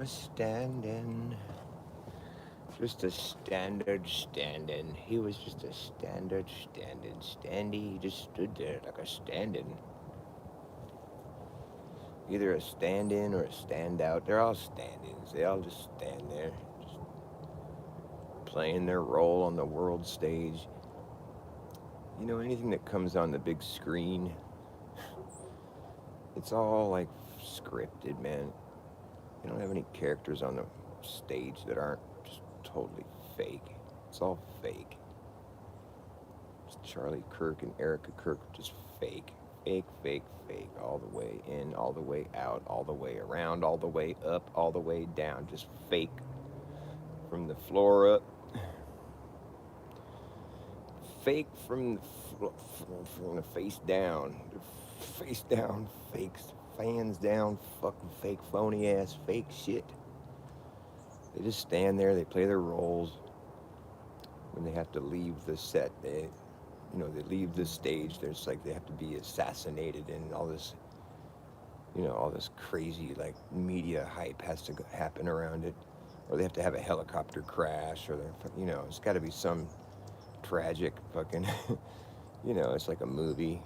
Standing, just a standard standing. He was just a standard standing. Standy, he just stood there like a standing. Either a stand in or a stand out. They're all stand-ins. They all just stand there, just playing their role on the world stage. You know, anything that comes on the big screen, it's all like scripted, man. You don't have any characters on the stage that aren't just totally fake. It's all fake. It's Charlie Kirk and Erica Kirk just fake. Fake, fake, fake. All the way in, all the way out, all the way around, all the way up, all the way down. Just fake from the floor up. Fake from from the face down. Face down, fakes. Fans down, fucking fake, phony ass, fake shit. They just stand there, they play their roles. When they have to leave the set, they leave the stage. There's like they have to be assassinated and all this, all this crazy like media hype has to happen around it, or they have to have a helicopter crash, or it's got to be some tragic fucking, it's like a movie.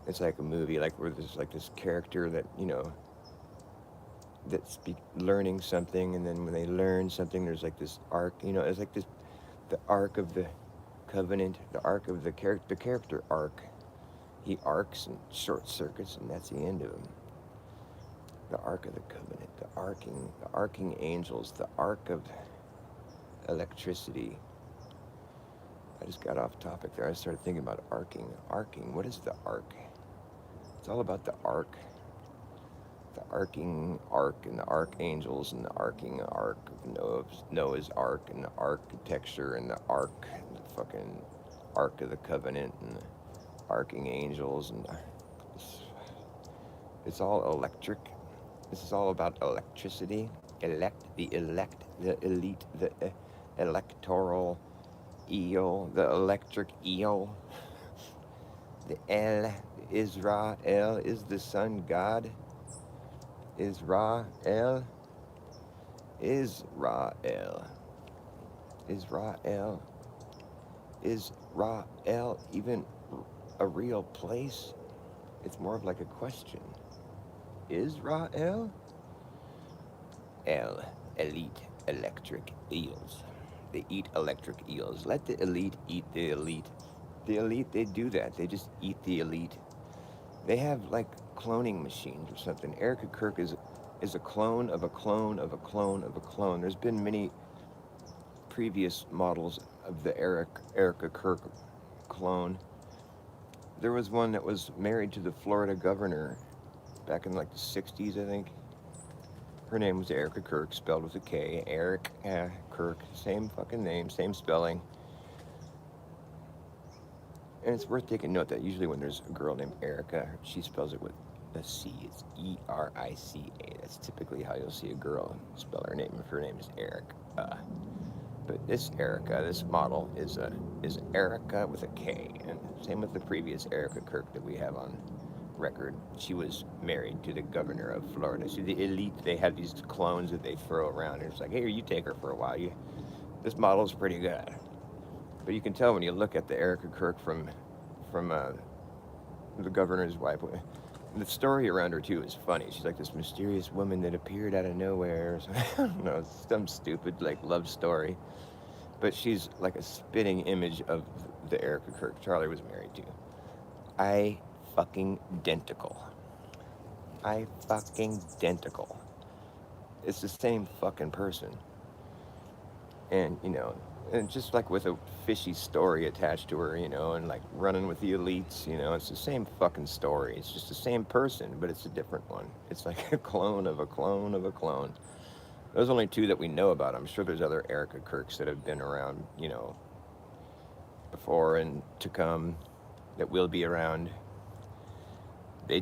It's like a movie, like where there's like this character that that's learning something, and then when they learn something, there's like this arc. It's like this, the arc of the covenant, the arc of the character arc. He arcs and short circuits, and that's the end of him. The arc of the covenant, the arcing angels, the arc of electricity. I just got off topic there. I started thinking about arcing. Arcing. What is the arc? It's all about the arc. The arcing arc and the archangels and the arcing arc of Noah's Ark and the architecture and the arc, and the fucking Ark of the Covenant and the arcing angels and it's all electric. This is all about electricity. The elite, the electoral eel, the electric eel. The Israel is the sun god. Israel. Is Israel even a real place? It's more of like a question. Israel? Elite electric eels. They eat electric eels. Let the elite eat the elite. The elite, they do that. They just eat the elite. They have like cloning machines or something. Erica Kirk is a clone of a clone of a clone of a clone. There's been many previous models of the Erica Kirk clone. There was one that was married to the Florida governor back in like the 60s, I think. Her name was Erica Kirk, spelled with a K. Eric Kirk, same fucking name, same spelling. And it's worth taking note that usually when there's a girl named Erica, she spells it with a C. It's Erica. That's typically how you'll see a girl spell her name if her name is Eric. But this Erica, this model, is Erica with a K. And same with the previous Erica Kirk that we have on record. She was married to the governor of Florida. So the elite, they have these clones that they throw around. And it's like, hey, you take her for a while. This model's pretty good. But you can tell when you look at the Erica Kirk from the governor's wife. The story around her too is funny. She's like this mysterious woman that appeared out of nowhere. So, I don't know, some stupid like love story. But she's like a spitting image of the Erica Kirk Charlie was married to. I fucking identical. It's the same fucking person. And and just like with a fishy story attached to her, and like running with the elites, it's the same fucking story. It's just the same person, but it's a different one. It's like a clone of a clone of a clone. There's only two that we know about. I'm sure there's other Erica Kirks that have been around, before and to come, that will be around. They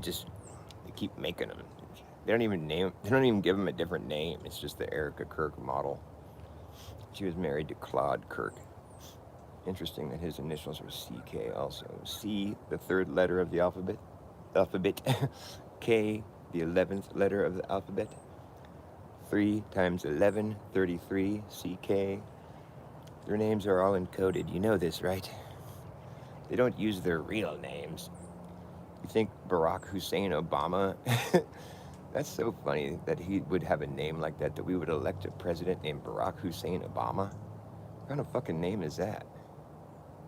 keep making them. They don't even give them a different name. It's just the Erica Kirk model. She was married to Claude Kirk. Interesting that his initials were CK also. C, the third letter of the alphabet. K, the 11th letter of the alphabet. 3 times 11, 33, CK. Their names are all encoded. You know this, right? They don't use their real names. You think Barack Hussein Obama? That's so funny that he would have a name like that, that we would elect a president named Barack Hussein Obama. What kind of fucking name is that?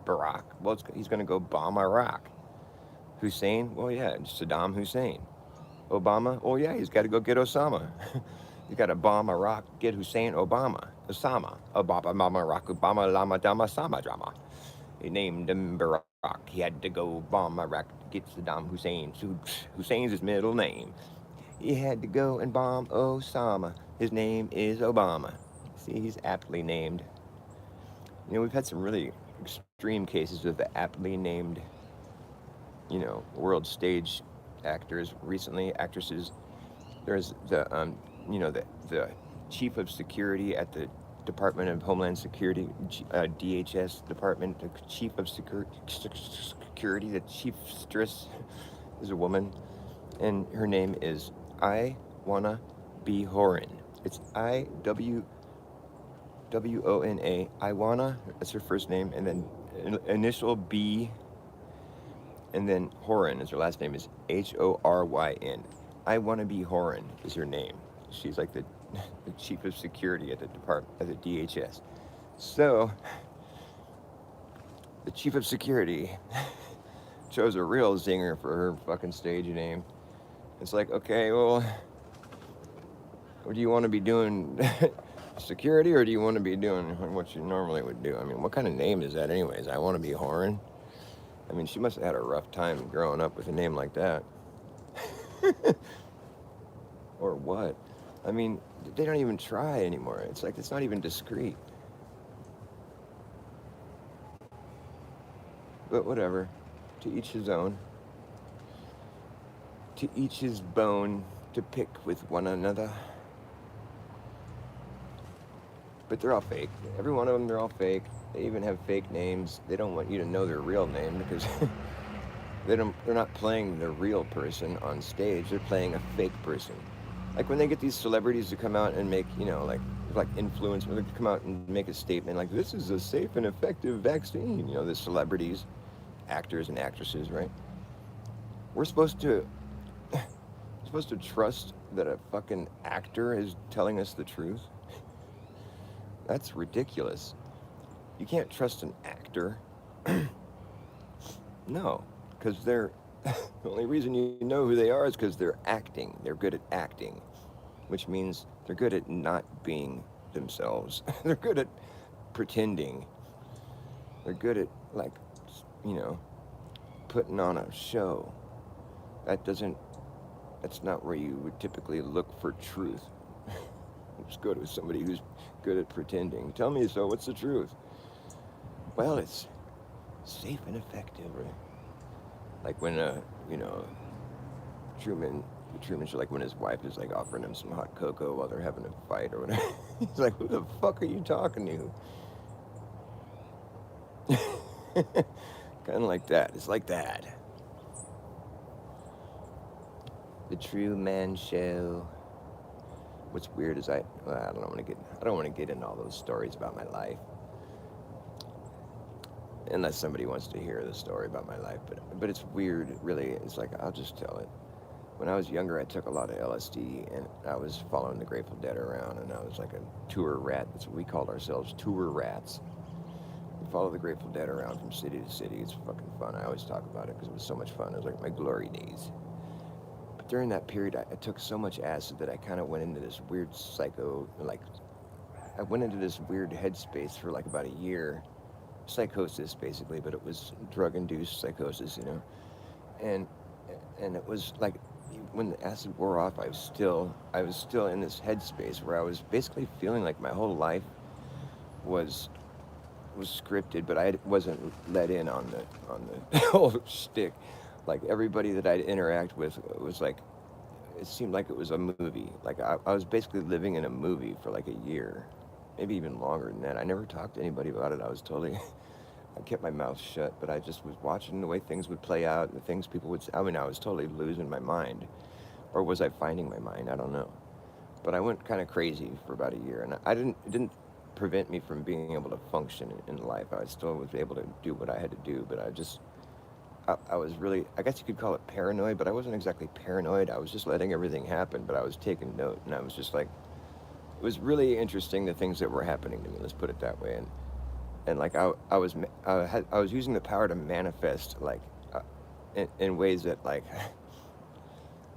Barack. Well, he's going to go bomb Iraq. Hussein? Well, yeah, Saddam Hussein. Obama? Oh, yeah, he's got to go get Osama. You got to bomb Iraq, get Hussein Obama. Osama. Obama, Mama, Iraq, Obama, Lama, Dama, Sama, Drama. He named him Barack. He had to go bomb Iraq to get Saddam Hussein. Hussein's his middle name. He had to go and bomb Osama. His name is Obama. See, he's aptly named. You know, we've had some really extreme cases of the aptly named, you know, world stage actors recently, actresses. There's the, you know, the chief of security at the Department of Homeland Security, DHS Department, the chief of security, the chief stress is a woman, and her name is Iwana B. Horan. It's Iwana, Iwana, that's her first name, and then initial B, and then Horan is her last name, is Horyn. Iwana B. Horan is her name. She's like the chief of security at the department, at the DHS. So, the chief of security chose a real zinger for her fucking stage name. It's like, okay, well, what do you want to be doing? Security, or do you want to be doing what you normally would do? I mean, what kind of name is that anyways? I want to be Horan. I mean, she must have had a rough time growing up with a name like that. Or what? I mean, they don't even try anymore. It's like, it's not even discreet. But whatever. To each his own. To each his bone to pick with one another. But they're all fake. Every one of them, they're all fake. They even have fake names. They don't want you to know their real name because they're not playing the real person on stage. They're playing a fake person. Like when they get these celebrities to come out and make, you know, like influence, when they come out and make a statement like, this is a safe and effective vaccine. You know, the celebrities, actors and actresses, right? We're supposed to trust that a fucking actor is telling us the truth. That's ridiculous. You can't trust an actor. No, because they're the only reason you know who they are is because they're acting. They're good at acting, which means they're good at not being themselves. They're good at pretending. They're good at, like, you know, putting on a show. That's not where you would typically look for truth. Just go to somebody who's good at pretending. Tell me, so what's the truth? Well, it's safe and effective, right? Like when, you know, Truman Show, like when his wife is like offering him some hot cocoa while they're having a fight or whatever. He's like, who the fuck are you talking to? Kind of like that. It's like that. The Truman Show. What's weird is I don't want to get into all those stories about my life. Unless somebody wants to hear the story about my life, but it's weird, really. It's like, I'll just tell it. When I was younger, I took a lot of LSD, and I was following the Grateful Dead around, and I was like a tour rat. That's what we called ourselves, tour rats. We follow the Grateful Dead around from city to city. It's fucking fun. I always talk about it because it was so much fun. It was like my glory days. But during that period, I took so much acid that I kind of went into this weird I went into this weird headspace for like about a year. Psychosis, basically, but it was drug-induced psychosis, you know. And it was like, when the acid wore off, I was still in this headspace where I was basically feeling like my whole life was scripted, but I wasn't let in on the whole shtick. Like everybody that I'd interact with was like, it seemed like it was a movie. Like I was basically living in a movie for like a year, maybe even longer than that. I never talked to anybody about it. I kept my mouth shut, but I just was watching the way things would play out, the things people would say. I mean, I was totally losing my mind. or was I finding my mind? I don't know. But I went kind of crazy for about a year, and it didn't prevent me from being able to function in life. I still was able to do what I had to do, but I was really, I guess you could call it paranoid, but I wasn't exactly paranoid. I was just letting everything happen, but I was taking note, and I was just like, it was really interesting the things that were happening to me. Let's put it that way. And like I was using the power to manifest like in ways that like,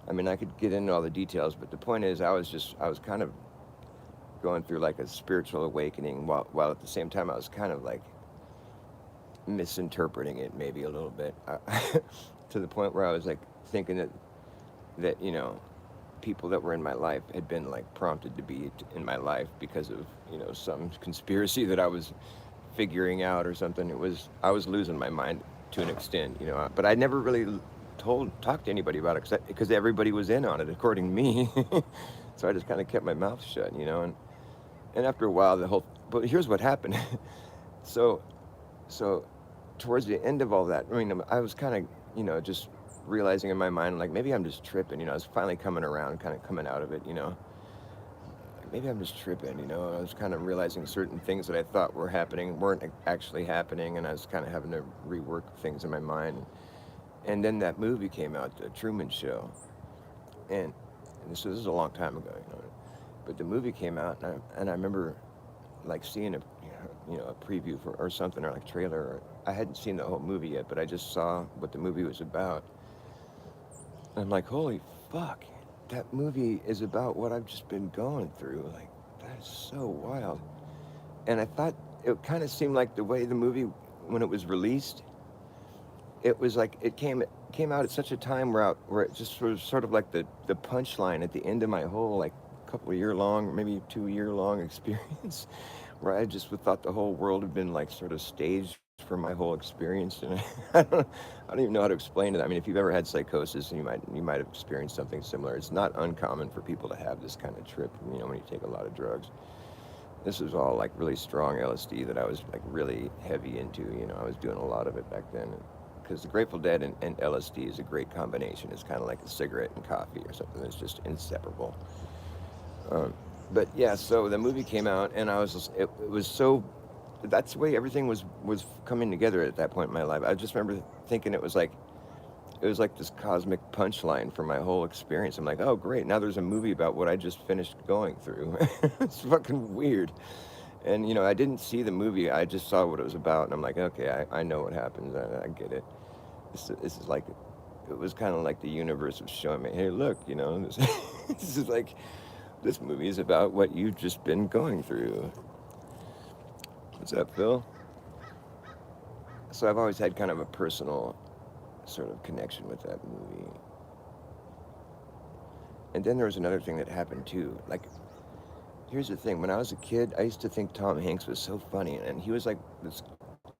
I mean, I could get into all the details, but the point is, I was kind of going through like a spiritual awakening, while at the same time I was kind of like misinterpreting it maybe a little bit, to the point where I was like thinking that people that were in my life had been like prompted to be in my life because of some conspiracy that I was figuring out or something. I was losing my mind to an extent, but I never really talked to anybody about it because everybody was in on it according to me. So I just kind of kept my mouth shut, and after a while but here's what happened. so so towards the end of all that, I mean, I was kind of just realizing in my mind, like, maybe I'm just tripping. I was finally coming around, kind of coming out of it. Like, maybe I'm just tripping. I was kind of realizing certain things that I thought were happening weren't actually happening, and I was kind of having to rework things in my mind. And then that movie came out, The Truman Show, and this is a long time ago, but the movie came out, and I remember like seeing a preview or something, or like trailer. I hadn't seen the whole movie yet, but I just saw what the movie was about. And I'm like, holy fuck, that movie is about what I've just been going through. Like, that is so wild. And I thought it kind of seemed like the way the movie, when it was released, it was like it came out at such a time where it just was sort of like the punchline at the end of my whole like couple of year long, maybe 2 year long experience, where I just thought the whole world had been like sort of staged for my whole experience. And I don't even know how to explain it. I mean, if you've ever had psychosis, and you might have experienced something similar, it's not uncommon for people to have this kind of trip, when you take a lot of drugs. This was all like really strong LSD that I was like really heavy into. I was doing a lot of it back then, because the Grateful Dead and LSD is a great combination. It's kind of like a cigarette and coffee or something. It's just inseparable. But yeah, so the movie came out, and I was just, it was so, that's the way everything was coming together at that point in my life. I just remember thinking it was like this cosmic punchline for my whole experience. I'm like, oh great, now there's a movie about what I just finished going through. It's fucking weird. And I didn't see the movie, I just saw what it was about, and I'm like, okay, I know what happens, I get it. This is like, it was kind of like the universe was showing me, hey look, this is like, this movie is about what you've just been going through. What's up, Phil? So I've always had kind of a personal sort of connection with that movie. And then there was another thing that happened too. Like, here's the thing. When I was a kid, I used to think Tom Hanks was so funny. And he was like this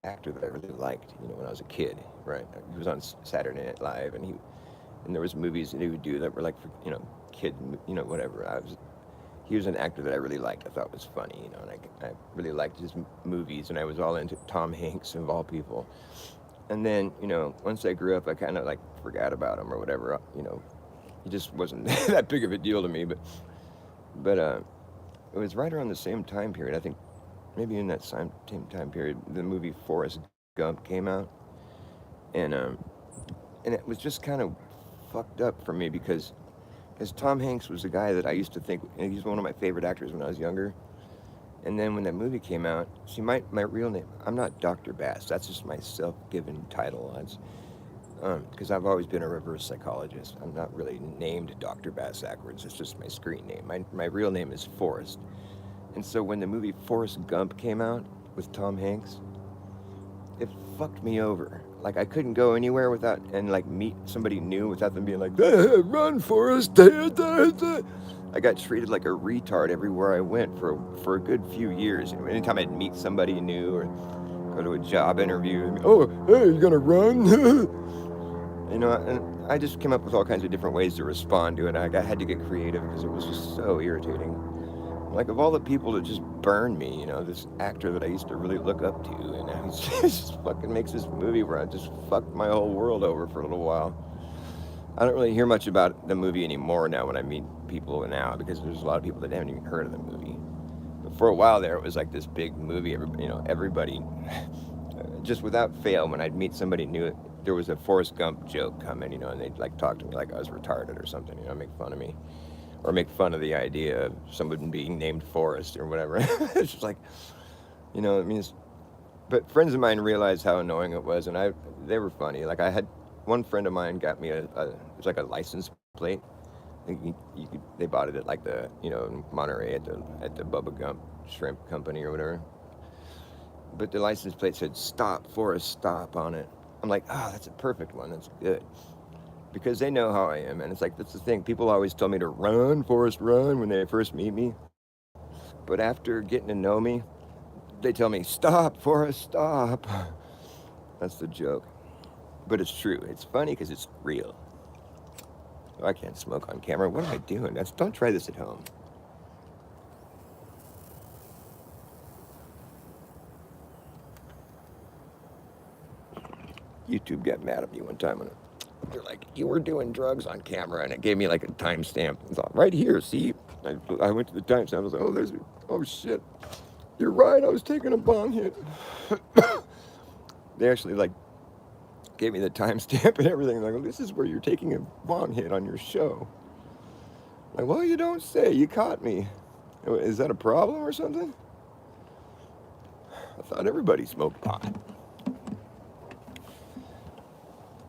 actor that I really liked, when I was a kid, right? He was on Saturday Night Live, and there was movies that he would do that were like for, kid, whatever. He was an actor that I really liked. I thought was funny, and I really liked his movies, and I was all into Tom Hanks of all people. And then, once I grew up, I kind of like forgot about him or whatever. He just wasn't that big of a deal to me. But it was right around the same time period. I think maybe in that same time period, the movie Forrest Gump came out, and it was just kind of fucked up for me because Tom Hanks was a guy that I used to think, he's one of my favorite actors when I was younger. And then when that movie came out, see, my real name, I'm not Dr. Bass. That's just my self-given title. Because I've always been a reverse psychologist. I'm not really named Dr. Bass Ackwards. It's just my screen name. My real name is Forrest. And so when the movie Forrest Gump came out with Tom Hanks, it fucked me over. Like, I couldn't go anywhere without, and like meet somebody new without them being like, run, Forrest. I got treated like a retard everywhere I went for a good few years. Anytime I'd meet somebody new or go to a job interview, oh, hey, you gonna run? And I just came up with all kinds of different ways to respond to it. I had to get creative because it was just so irritating. Like, of all the people that just burned me, this actor that I used to really look up to, and now he just fucking makes this movie where I just fucked my whole world over for a little while. I don't really hear much about the movie anymore now when I meet people now, because there's a lot of people that haven't even heard of the movie. But for a while there, it was like this big movie. Everybody, just without fail, when I'd meet somebody new, there was a Forrest Gump joke coming, and they'd like talk to me like I was retarded or something, make fun of me, or make fun of the idea of someone being named Forrest or whatever. It's just like, it means. But friends of mine realized how annoying it was, and they were funny. Like I had one friend of mine got me it's like a license plate. They bought it at like the in Monterey at the Bubba Gump Shrimp Company or whatever. But the license plate said "Stop, Forrest, stop" on it. I'm like, that's a perfect one. That's good, because they know how I am, and it's like that's the thing. People always tell me to run, Forrest, run when they first meet me. But after getting to know me, they tell me, "Stop, Forrest, stop." That's the joke. But it's true. It's funny because it's real. Oh, I can't smoke on camera. What am I doing? Don't try this at home. YouTube got mad at me one time. They're like, "You were doing drugs on camera," and it gave me like a timestamp. It's all right here. See, I went to the timestamp. I was like, oh shit, you're right. I was taking a bong hit. They actually like gave me the timestamp and everything. Like, this is where you're taking a bong hit on your show. Like, well, you don't say. You caught me. Is that a problem or something? I thought everybody smoked pot.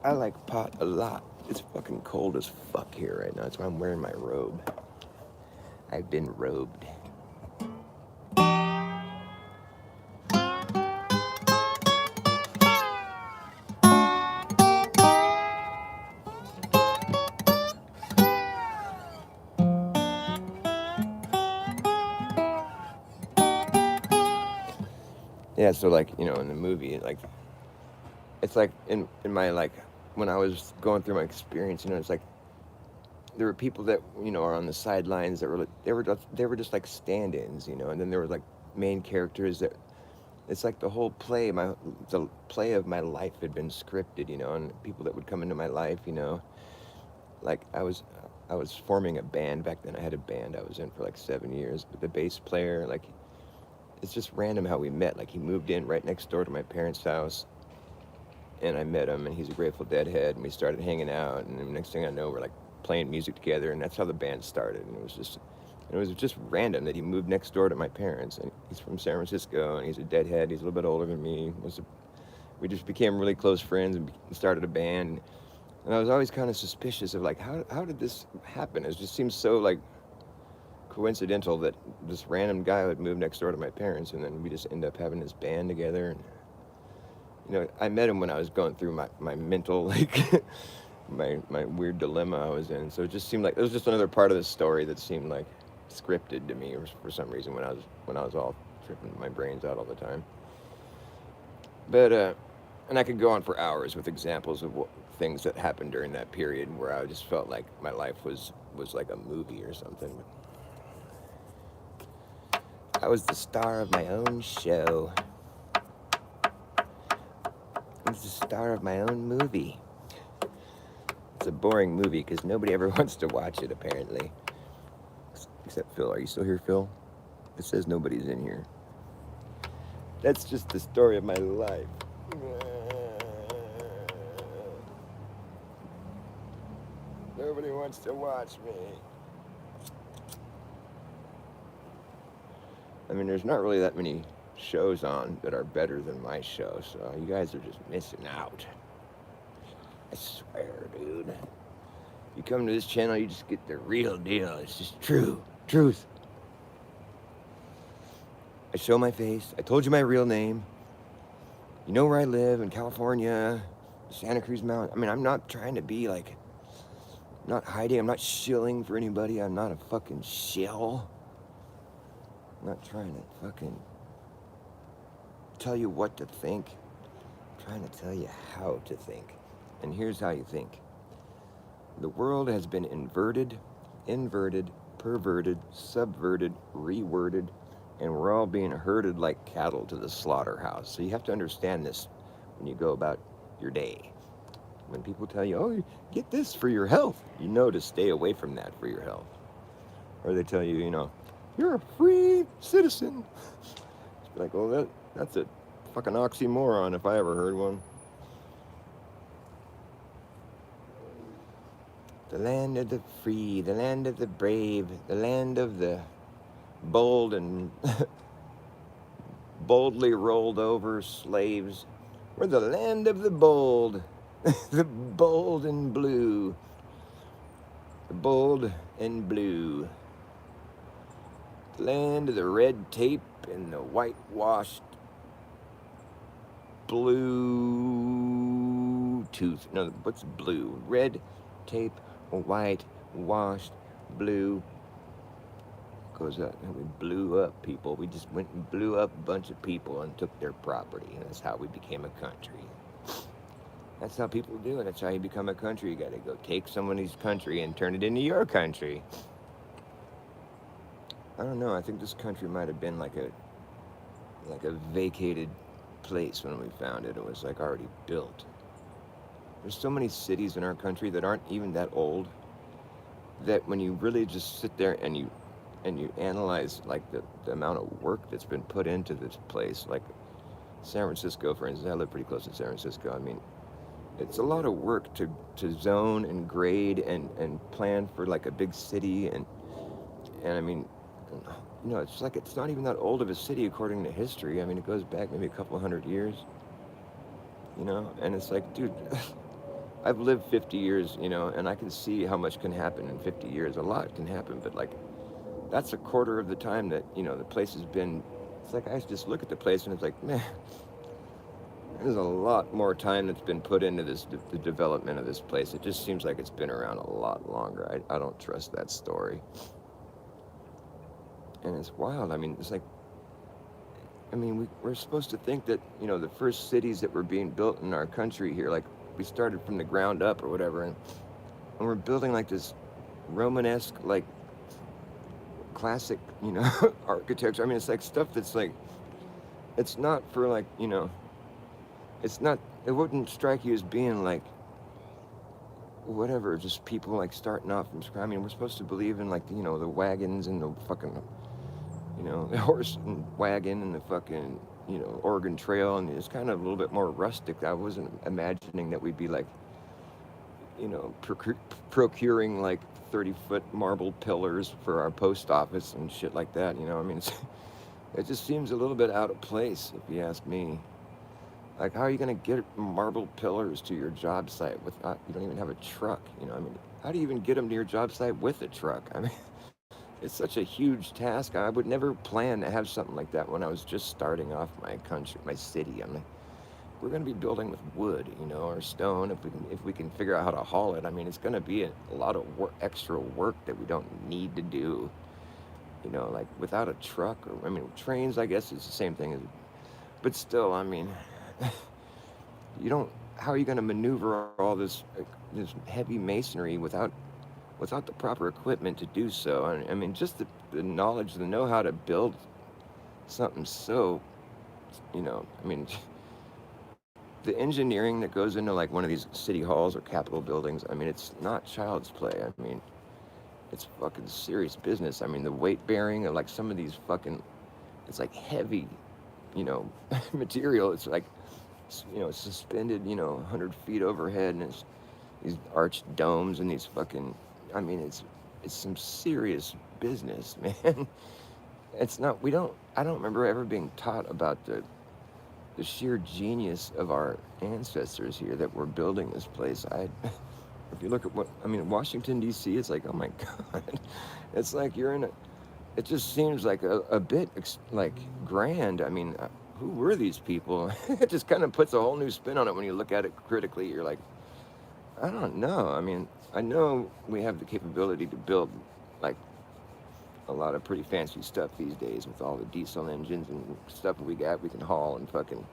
I like pot a lot. It's fucking cold as fuck here right now. That's why I'm wearing my robe. I've been robed. Yeah, so like, in the movie, like, it's like in my, like, when I was going through my experience, it's like, there were people that, are on the sidelines that they were just like stand-ins, and then there were like main characters that, it's like the whole play, the play of my life had been scripted, and people that would come into my life, like I was forming a band back then. I had a band I was in for like 7 years, but the bass player, like, it's just random how we met. Like, he moved in right next door to my parents' house, and I met him, and he's a Grateful Dead head, and we started hanging out, and the next thing I know, we're like playing music together, and that's how the band started. And it was just random that he moved next door to my parents, and he's from San Francisco, and he's a Deadhead. He's a little bit older than me. We just became really close friends and started a band. And I was always kind of suspicious of like, how did this happen? It just seems so like coincidental that this random guy would move next door to my parents, and then we just end up having this band together. And I met him when I was going through my mental, like, my weird dilemma I was in. So it just seemed like it was just another part of the story that seemed like scripted to me for some reason when I was all tripping my brains out all the time. But and I could go on for hours with examples of things that happened during that period where I just felt like my life was like a movie or something. I was the star of my own show. I was the star of my own movie. It's a boring movie because nobody ever wants to watch it, apparently. Except Phil. Are you still here, Phil? It says nobody's in here. That's just the story of my life. Nobody wants to watch me. I mean, there's not really that many shows on that are better than my show, so you guys are just missing out. I swear, dude. If you come to this channel, you just get the real deal. It's just truth. I show my face. I told you my real name. You know where I live, in California, Santa Cruz Mountain. I mean, I'm not trying to be like, I'm not hiding. I'm not shilling for anybody. I'm not a fucking shill. I'm not trying to fucking tell you what to think. I'm trying to tell you how to think. And here's how you think. The world has been inverted, perverted, subverted, reworded, and we're all being herded like cattle to the slaughterhouse. So you have to understand this when you go about your day. When people tell you, oh, get this for your health, you know to stay away from that for your health. Or they tell you, you're a free citizen. It's like, well, that's a fucking oxymoron if I ever heard one. The land of the free, the land of the brave, the land of the bold and boldly rolled over slaves. We're the land of the bold, the bold and blue, the bold and blue. The land of the red tape and the whitewashed blue tooth. No, what's blue? Red tape, white, washed, blue. Goes up, and we blew up people. We just went and blew up a bunch of people and took their property, and that's how we became a country. That's how people do it. That's how you become a country. You got to go take somebody's country and turn it into your country. I don't know. I think this country might have been like a vacated place when we found it. It was like already built. There's so many cities in our country that aren't even that old, that when you really just sit there and you analyze like the amount of work that's been put into this place, like San Francisco, for instance. I live pretty close to San Francisco. I mean, it's a lot of work to zone and grade and plan for like a big city, and I mean, it's like it's not even that old of a city according to history. I mean, it goes back maybe a couple hundred years, and it's like, dude, I've lived 50 years, and I can see how much can happen in 50 years. A lot can happen, but like, that's a quarter of the time that, the place has been. It's like I just look at the place and it's like, man, there's a lot more time that's been put into the development of this place. It just seems like it's been around a lot longer. I don't trust that story. And it's wild. I mean, it's like, we're supposed to think that, the first cities that were being built in our country here, like we started from the ground up or whatever, and we're building like this Romanesque, like classic, architecture. I mean, it's like stuff that's like, it's not for like, it's not, it wouldn't strike you as being like, whatever, just people like starting off from scratch. I mean, we're supposed to believe in like, the wagons and the fucking, the horse and wagon and the fucking, Oregon Trail, and it's kind of a little bit more rustic. I wasn't imagining that we'd be like, procuring like 30-foot marble pillars for our post office and shit like that. I mean, it just seems a little bit out of place, if you ask me. Like, how are you going to get marble pillars to your job site without, you don't even have a truck, I mean, how do you even get them to your job site with a truck? I mean, it's such a huge task. I would never plan to have something like that when I was just starting off my country, my city. I'm like, we're going to be building with wood, or stone, if we can figure out how to haul it. I mean, it's going to be a lot of extra work that we don't need to do, like without a truck. Or, I mean, trains, I guess, is the same thing. But still, I mean, how are you going to maneuver all this heavy masonry without the proper equipment to do so? I mean, just the knowledge, the know-how to build something so, I mean, the engineering that goes into like one of these city halls or capitol buildings, I mean, it's not child's play. I mean, it's fucking serious business. I mean, the weight bearing of like some of these fucking, it's like heavy, material. It's like, suspended, 100 feet overhead, and it's these arched domes and these fucking, I mean, it's some serious business, man. It's not, I don't remember ever being taught about the sheer genius of our ancestors here that were building this place. If you look at Washington, D.C., it's like, oh my God. It's like it just seems like a bit like grand. I mean, who were these people? It just kind of puts a whole new spin on it when you look at it critically. You're like, I don't know. I mean, I know we have the capability to build like a lot of pretty fancy stuff these days with all the diesel engines and stuff we can haul and fucking,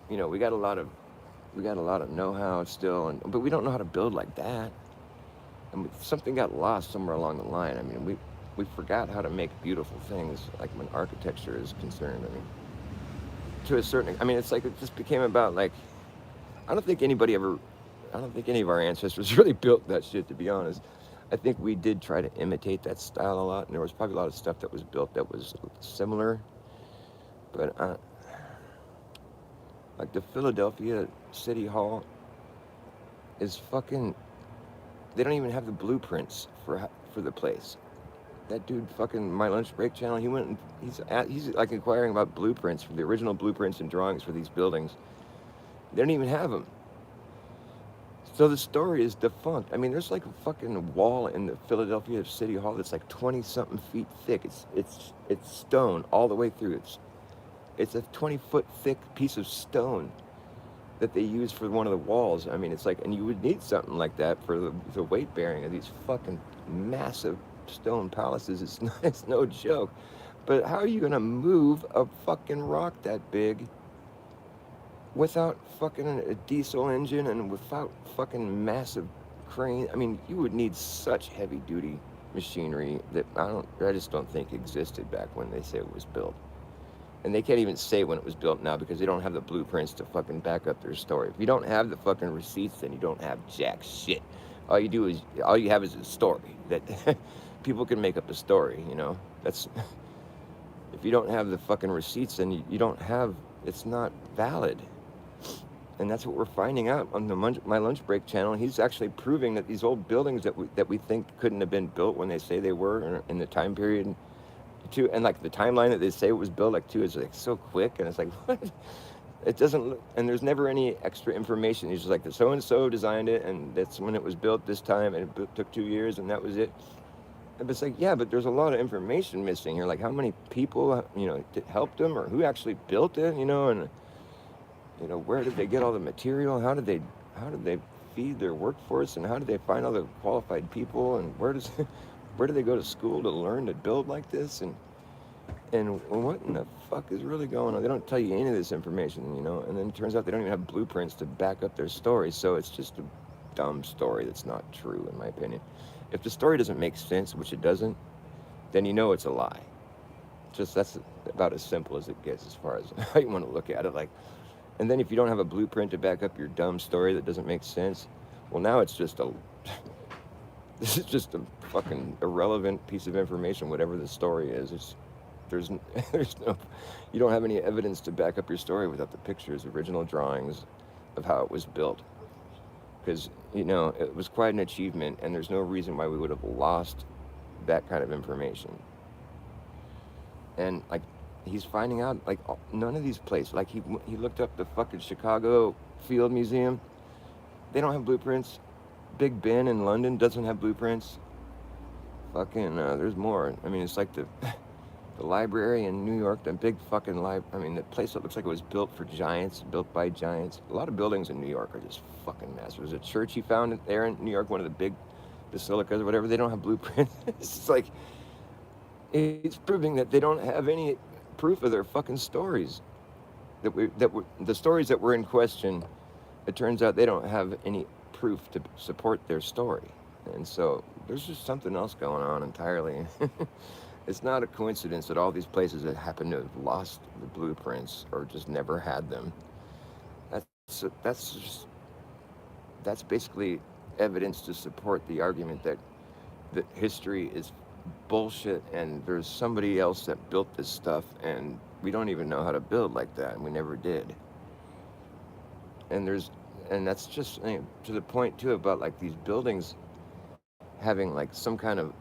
we got a lot of know-how still, but we don't know how to build like that. And something got lost somewhere along the line. I mean, we forgot how to make beautiful things, like when architecture is concerned. I mean, to a certain, it's like it just became about like, I don't think anybody ever I don't think any of our ancestors really built that shit, to be honest. I think we did try to imitate that style a lot, and there was probably a lot of stuff that was built that was similar. But like the Philadelphia City Hall is fucking. They don't even have the blueprints for the place. That dude, fucking my lunch break channel. He went and he's like inquiring about blueprints for the original blueprints and drawings for these buildings. They don't even have them. So the story is defunct. I mean, there's like a fucking wall in the Philadelphia City Hall that's like 20-something feet thick. It's stone all the way through. It's a 20-foot thick piece of stone that they use for one of the walls. I mean, it's like, and you would need something like that for the weight bearing of these fucking massive stone palaces. It's no joke. But how are you gonna move a fucking rock that big without fucking a diesel engine and without fucking massive crane? I mean, you would need such heavy duty machinery that I just don't think existed back when they say it was built. And they can't even say when it was built now because they don't have the blueprints to fucking back up their story. If you don't have the fucking receipts, then you don't have jack shit. All you have is a story that people can make up a story, you know? That's, if you don't have the fucking receipts, then you don't have, it's not valid. And that's what we're finding out on the My Lunch Break channel. He's actually proving that these old buildings that we think couldn't have been built when they say they were in the time period, too, and like the timeline that they say it was built like too is like so quick, and it's like what? It doesn't look, and there's never any extra information. He's just like the so and so designed it, and that's when it was built this time, and it took 2 years, and that was it. And it's like, yeah, but there's a lot of information missing here. Like how many people, you know, helped them, or who actually built it, you know, and you know, where did they get all the material? How did they feed their workforce, and how did they find all the qualified people, and where do they go to school to learn to build like this, and what in the fuck is really going on? They don't tell you any of this information, you know, and then it turns out they don't even have blueprints to back up their story, so it's just a dumb story that's not true, in my opinion. If the story doesn't make sense, which it doesn't, then you know it's a lie. Just that's about as simple as it gets as far as how you want to look at it. Like, and then if you don't have a blueprint to back up your dumb story that doesn't make sense, well, now it's just this is just a fucking irrelevant piece of information, whatever the story is. There's no, you don't have any evidence to back up your story without the pictures, original drawings of how it was built. Because, you know, it was quite an achievement, and there's no reason why we would have lost that kind of information. And, like, he's finding out, like, none of these places, like, he looked up the fucking Chicago Field Museum. They don't have blueprints. Big Ben in London doesn't have blueprints. Fucking, there's more. I mean, it's like the library in New York, the big fucking I mean, the place that looks like it was built for giants, built by giants. A lot of buildings in New York are just fucking massive. There's a church he found there in New York, one of the big basilicas or whatever. They don't have blueprints. It's like, it's proving that they don't have any proof of their fucking stories. The stories that were in question, it turns out they don't have any proof to support their story. And so there's just something else going on entirely. It's not a coincidence that all these places that happen to have lost the blueprints or just never had them. That's basically evidence to support the argument that history is bullshit and there's somebody else that built this stuff and we don't even know how to build like that, and we never did. And that's just, you know, to the point too about like these buildings having like some kind of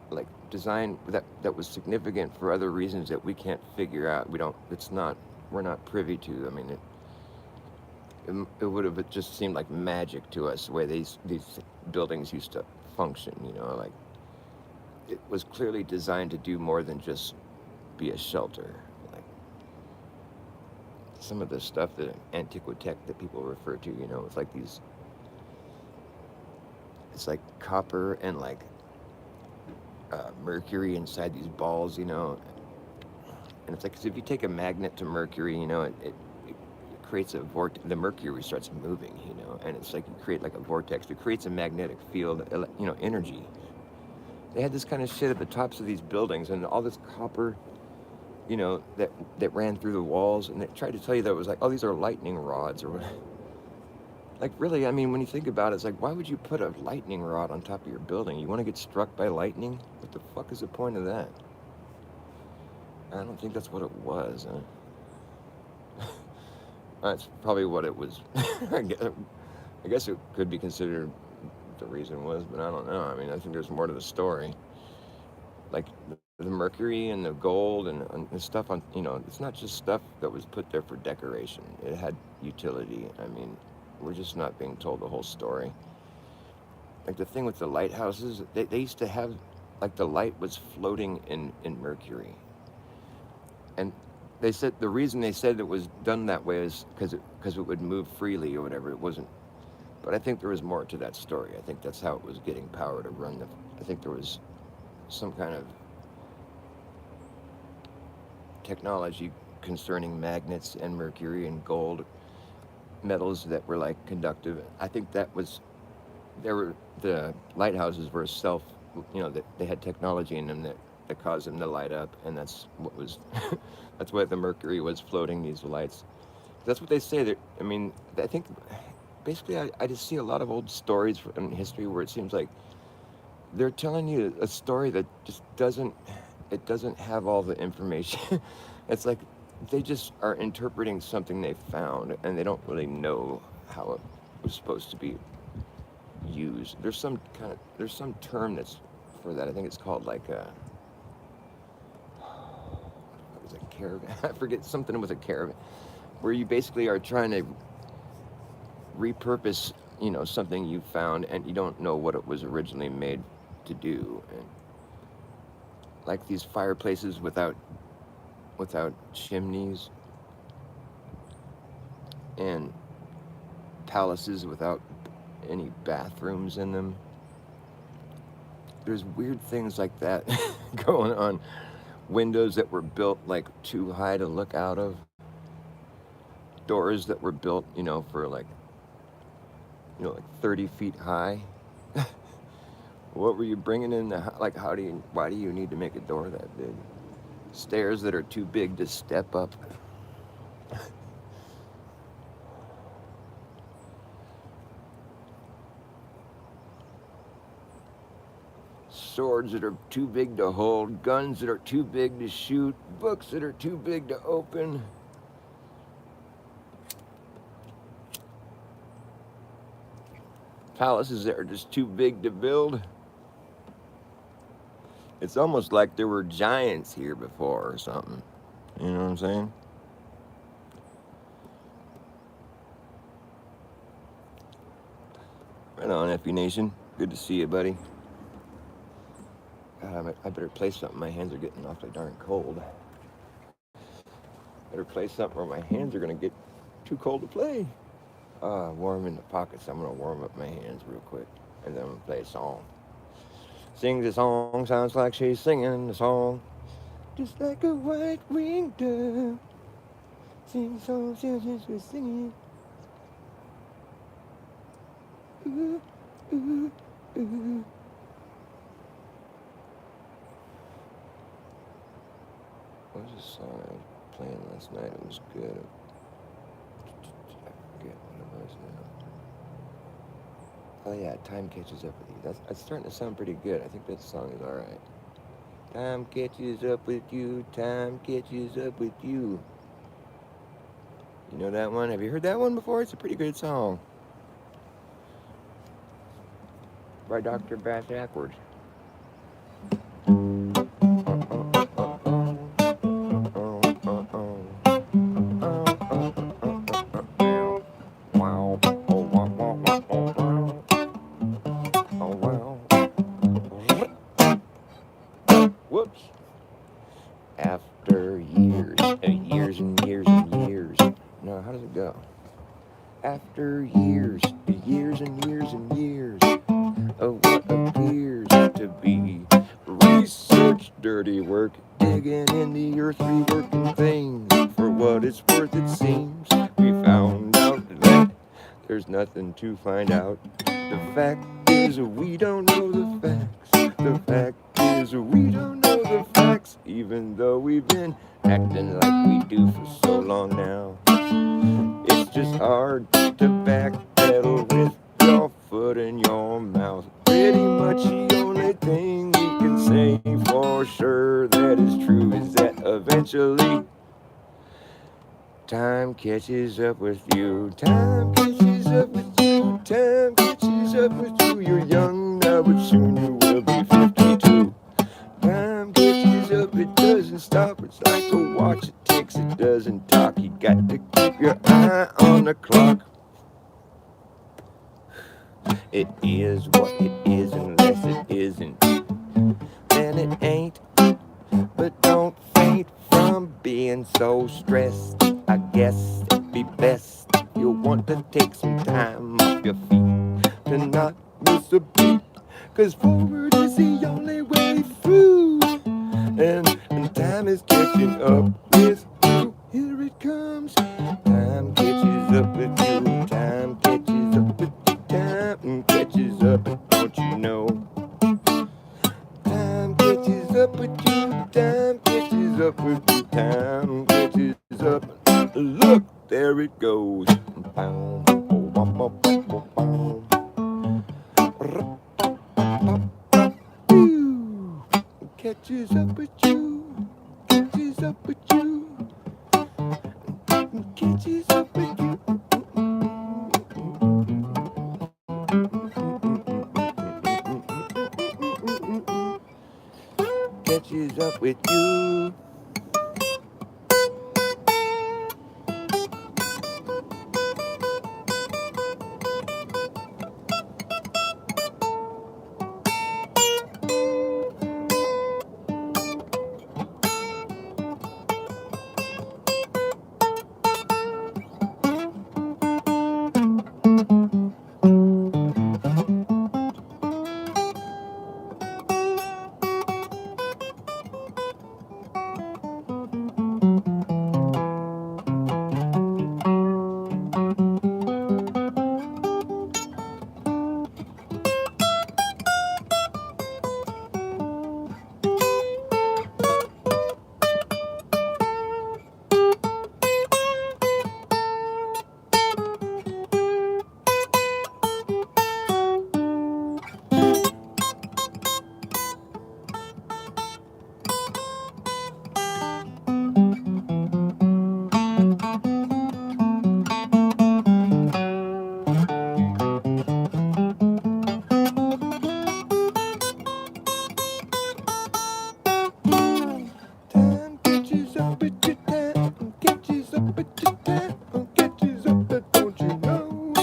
like design that was significant for other reasons that we can't figure out. We're not privy to. I mean, it would have just seemed like magic to us the way these buildings used to function, you know, like it was clearly designed to do more than just be a shelter. Like some of the stuff that Antiquitech that people refer to, you know, it's like it's like copper and like mercury inside these balls, you know, and it's like, 'cause if you take a magnet to mercury, you know, it creates a vortex. The mercury starts moving, you know, and it's like you create like a vortex. It creates a magnetic field, you know, energy. They had this kind of shit at the tops of these buildings, and all this copper, you know, that ran through the walls, and they tried to tell you that it was like, oh, these are lightning rods or what. Like, really, I mean, when you think about it, it's like, why would you put a lightning rod on top of your building? You want to get struck by lightning? What the fuck is the point of that? I don't think that's what it was. That's probably what it was. I guess it could be considered the reason was, but I don't know. I mean, I think there's more to the story. Like the mercury and the gold and the stuff on, it's not just stuff that was put there for decoration. It had utility. I mean, we're just not being told the whole story. Like the thing with the lighthouses, they used to have, like the light was floating in mercury. And they said the reason they said it was done that way is because it would move freely or whatever. It wasn't. But I think there was more to that story. I think that's how it was getting power to run the. I think there was some kind of technology concerning magnets and mercury and gold metals that were like conductive. I think that was the lighthouses were that they had technology in them that caused them to light up, and that's what was that's why the mercury was floating these lights. That's what they say. That I mean, I think basically I just see a lot of old stories in history where it seems like they're telling you a story that just doesn't have all the information. It's like they just are interpreting something they found and they don't really know how it was supposed to be used. There's some term that's for that. I think it's called like what was a caravan? I forget, something with a caravan, where you basically are trying to repurpose, something you found and you don't know what it was originally made to do. And like these fireplaces without chimneys, and palaces without any bathrooms in them. There's weird things like that going on. Windows that were built like too high to look out of. Doors that were built, for like 30 feet high. What were you bringing in? Like, why do you need to make a door that big? Stairs that are too big to step up. Swords that are too big to hold, guns that are too big to shoot, books that are too big to open. Palaces that are just too big to build. It's almost like there were giants here before or something. You know what I'm saying? Right on, FB Nation. Good to see you, buddy. God, I better play something. My hands are getting awfully darn cold. Better play something or my hands are going to get too cold to play. Warm in the pockets. I'm going to warm up my hands real quick. And then I'm going to play a song. Sing the song, sounds like she's singing the song. Just like a white-winged dove. Sing the song, she's singing. Ooh, ooh, ooh. What was this song I was playing last night? It was good. I forget what it was now. Oh yeah, Time Catches Up With You. That's starting to sound pretty good. I think that song is alright. Time catches up with you, time catches up with you. You know that one? Have you heard that one before? It's a pretty good song. By Dr. Bass Ackwards. Whoops. After years and years and years and years. No, how does it go? After years and years and years and years of what appears to be research, dirty work, digging in the earth, reworking things. For what it's worth, it seems we found out that there's nothing to find out. The fact is we don't know the facts. The fact is we don't know the facts, even though we've been acting like we do for so long now. It's just hard to back settle with your foot in your mouth. Pretty much the only thing we can say for sure that is true is that eventually time catches up with you. Time catches up with you. Time catches up with you. You're young now, but soon you will be 52. Time catches up, it doesn't stop. It's like a watch, it ticks, it doesn't talk. You got to keep your eye on the clock. It is what it is unless it isn't. Then it ain't. But don't faint from being so stressed. I guess it'd be best. You'll want to take some time off your feet to not miss a beat. 'Cause forward is the only way through. And time is catching up with you. Here it comes. Time catches up with you. Time catches up with you. Time catches up, don't you know? Time catches up with you. Time catches up with you. Time catches up. Look, there it goes. Catches up with you. Catches up with you. Catches up with you. Catches up with you. Time catches up with you. Time catches up with you. Time catches up, don't you know?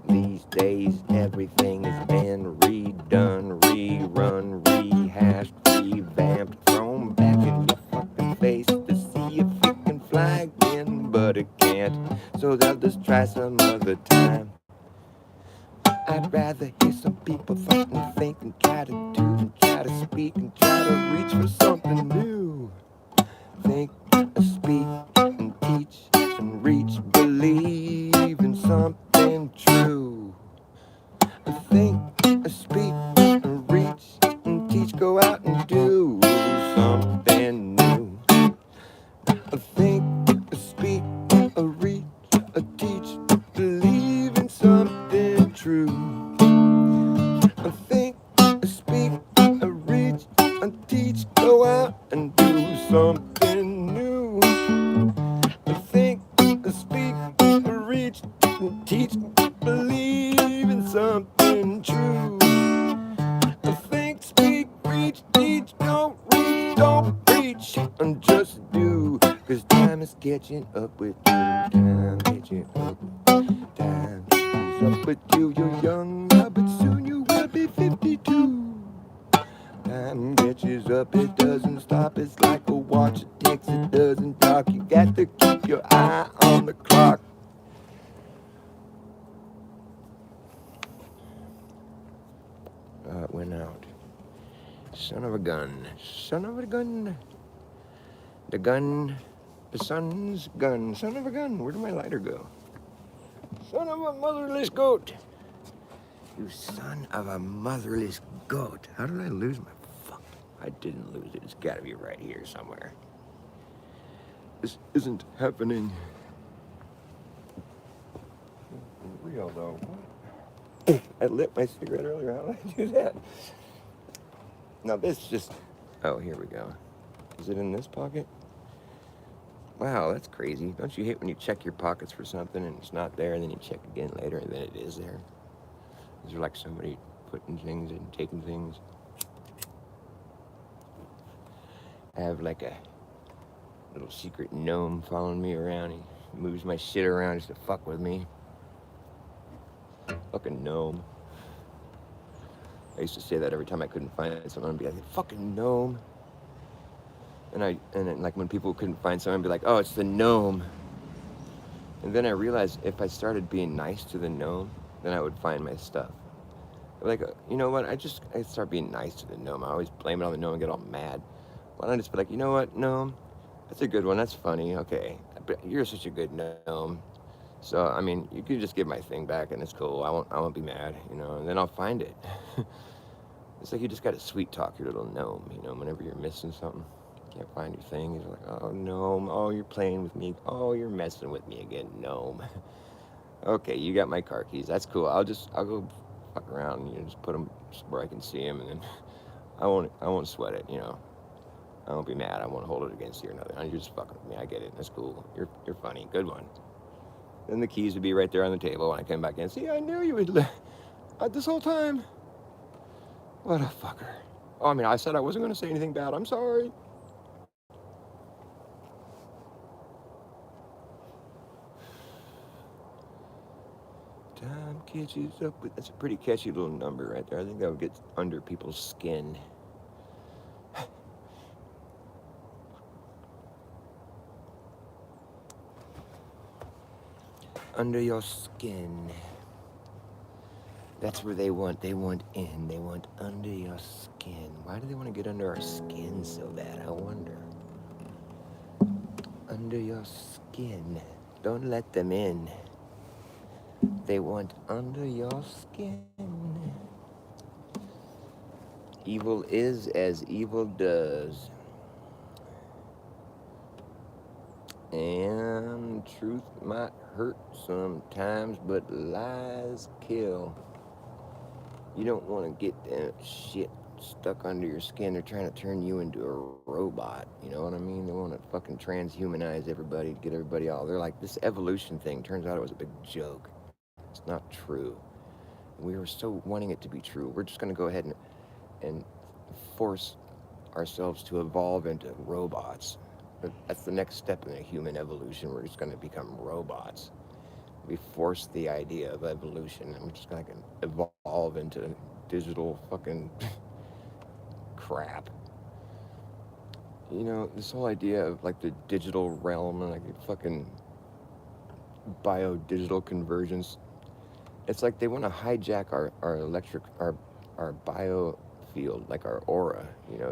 These days everything has been redone, rerun, rehashed, revamped, thrown back in your fucking face to see if it can fly again, but it can't. So they'll just try some other time. I'd rather hear some people fight and think and try to do and try to speak and try to reach for something new. Think, speak, and teach and reach, believe in something true. Think, speak, and reach, and teach, go out and do something new. Think, speak, reach, teach, believe in something true. Think, speak, reach, teach, go out and do something new. Think, speak, reach, teach, believe in something true. Think, speak, reach, teach, don't reach, and just do. 'Cause time is catching up with you. Time catching up with you. Time is up with you. You're young now, but soon you will be 52. Time catches up, it doesn't stop. It's like a watch, it ticks, it doesn't talk. You got to keep your eye on the clock. It went out. Son of a gun. Son of a gun. The gun. The son's gun. Son of a gun. Where did my lighter go? Son of a motherless goat. You son of a motherless goat. How did I lose my fuck? I didn't lose it. It's gotta be right here somewhere. This isn't happening. real though. What? I lit my cigarette earlier. How did I do that? Now this just. Oh, here we go. Is it in this pocket? Wow, that's crazy. Don't you hate when you check your pockets for something and it's not there, and then you check again later and then it is there? Is there like somebody putting things and taking things? I have like a little secret gnome following me around. He moves my shit around just to fuck with me. Fucking gnome. I used to say that every time I couldn't find something. I'd be like, fucking gnome. And then like when people couldn't find something, I'd be like, oh, it's the gnome. And then I realized if I started being nice to the gnome, then I would find my stuff. Like, you know what? I start being nice to the gnome. I always blame it on the gnome and get all mad. Why don't I just be like, you know what, gnome? That's a good one. That's funny. Okay, but you're such a good gnome. So I mean, you could just give my thing back, and it's cool. I won't be mad, you know. And then I'll find it. It's like you just got to sweet talk your little gnome, you know. Whenever you're missing something, you can't find your thing. You're like, oh gnome, oh you're playing with me, oh you're messing with me again, gnome. Okay, you got my car keys. That's cool. I'll go fuck around and, you know, just put them where I can see them, and then I won't sweat it, you know. I won't be mad. I won't hold it against you or nothing. You're just fucking with me. I get it. That's cool. You're funny. Good one. Then the keys would be right there on the table when I come back in. See, I knew you would this whole time. What a fucker. Oh, I mean, I said I wasn't going to say anything bad. I'm sorry. Time catches up with... That's a pretty catchy little number right there. I think that would get under people's skin. Under your skin. That's where they want in. They want under your skin. Why do they want to get under our skin so bad? I wonder. Under your skin. Don't let them in. They want under your skin. Evil is as evil does. And truth might hurt sometimes, but lies kill. You don't want to get that shit stuck under your skin. They're trying to turn you into a robot. You know what I mean? They want to fucking transhumanize everybody, get everybody all. They're like, this evolution thing, turns out it was a big joke. It's not true. We were so wanting it to be true. We're just going to go ahead and force ourselves to evolve into robots. That's the next step in a human evolution. We're just going to become robots. We force the idea of evolution, and we're just going to evolve into digital fucking crap. You know, this whole idea of like the digital realm and like fucking bio-digital convergence. It's like they want to hijack our bio field, like our aura. You know,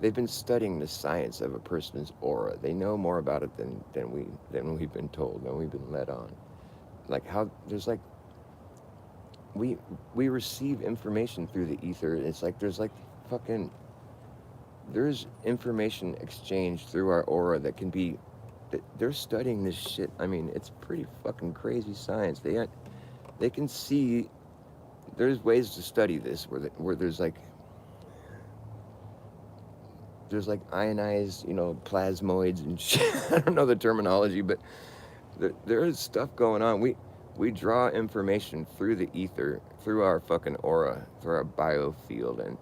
they've been studying the science of a person's aura. They know more about it than we've been told, than we've been led on. Like how there's like we receive information through the ether. It's like there's information exchange through our aura that can be. They're studying this shit. I mean, it's pretty fucking crazy science. They can see. There's ways to study this where there's like ionized, you know, plasmoids and shit. I don't know the terminology, but there is stuff going on. We draw information through the ether, through our fucking aura, through our biofield,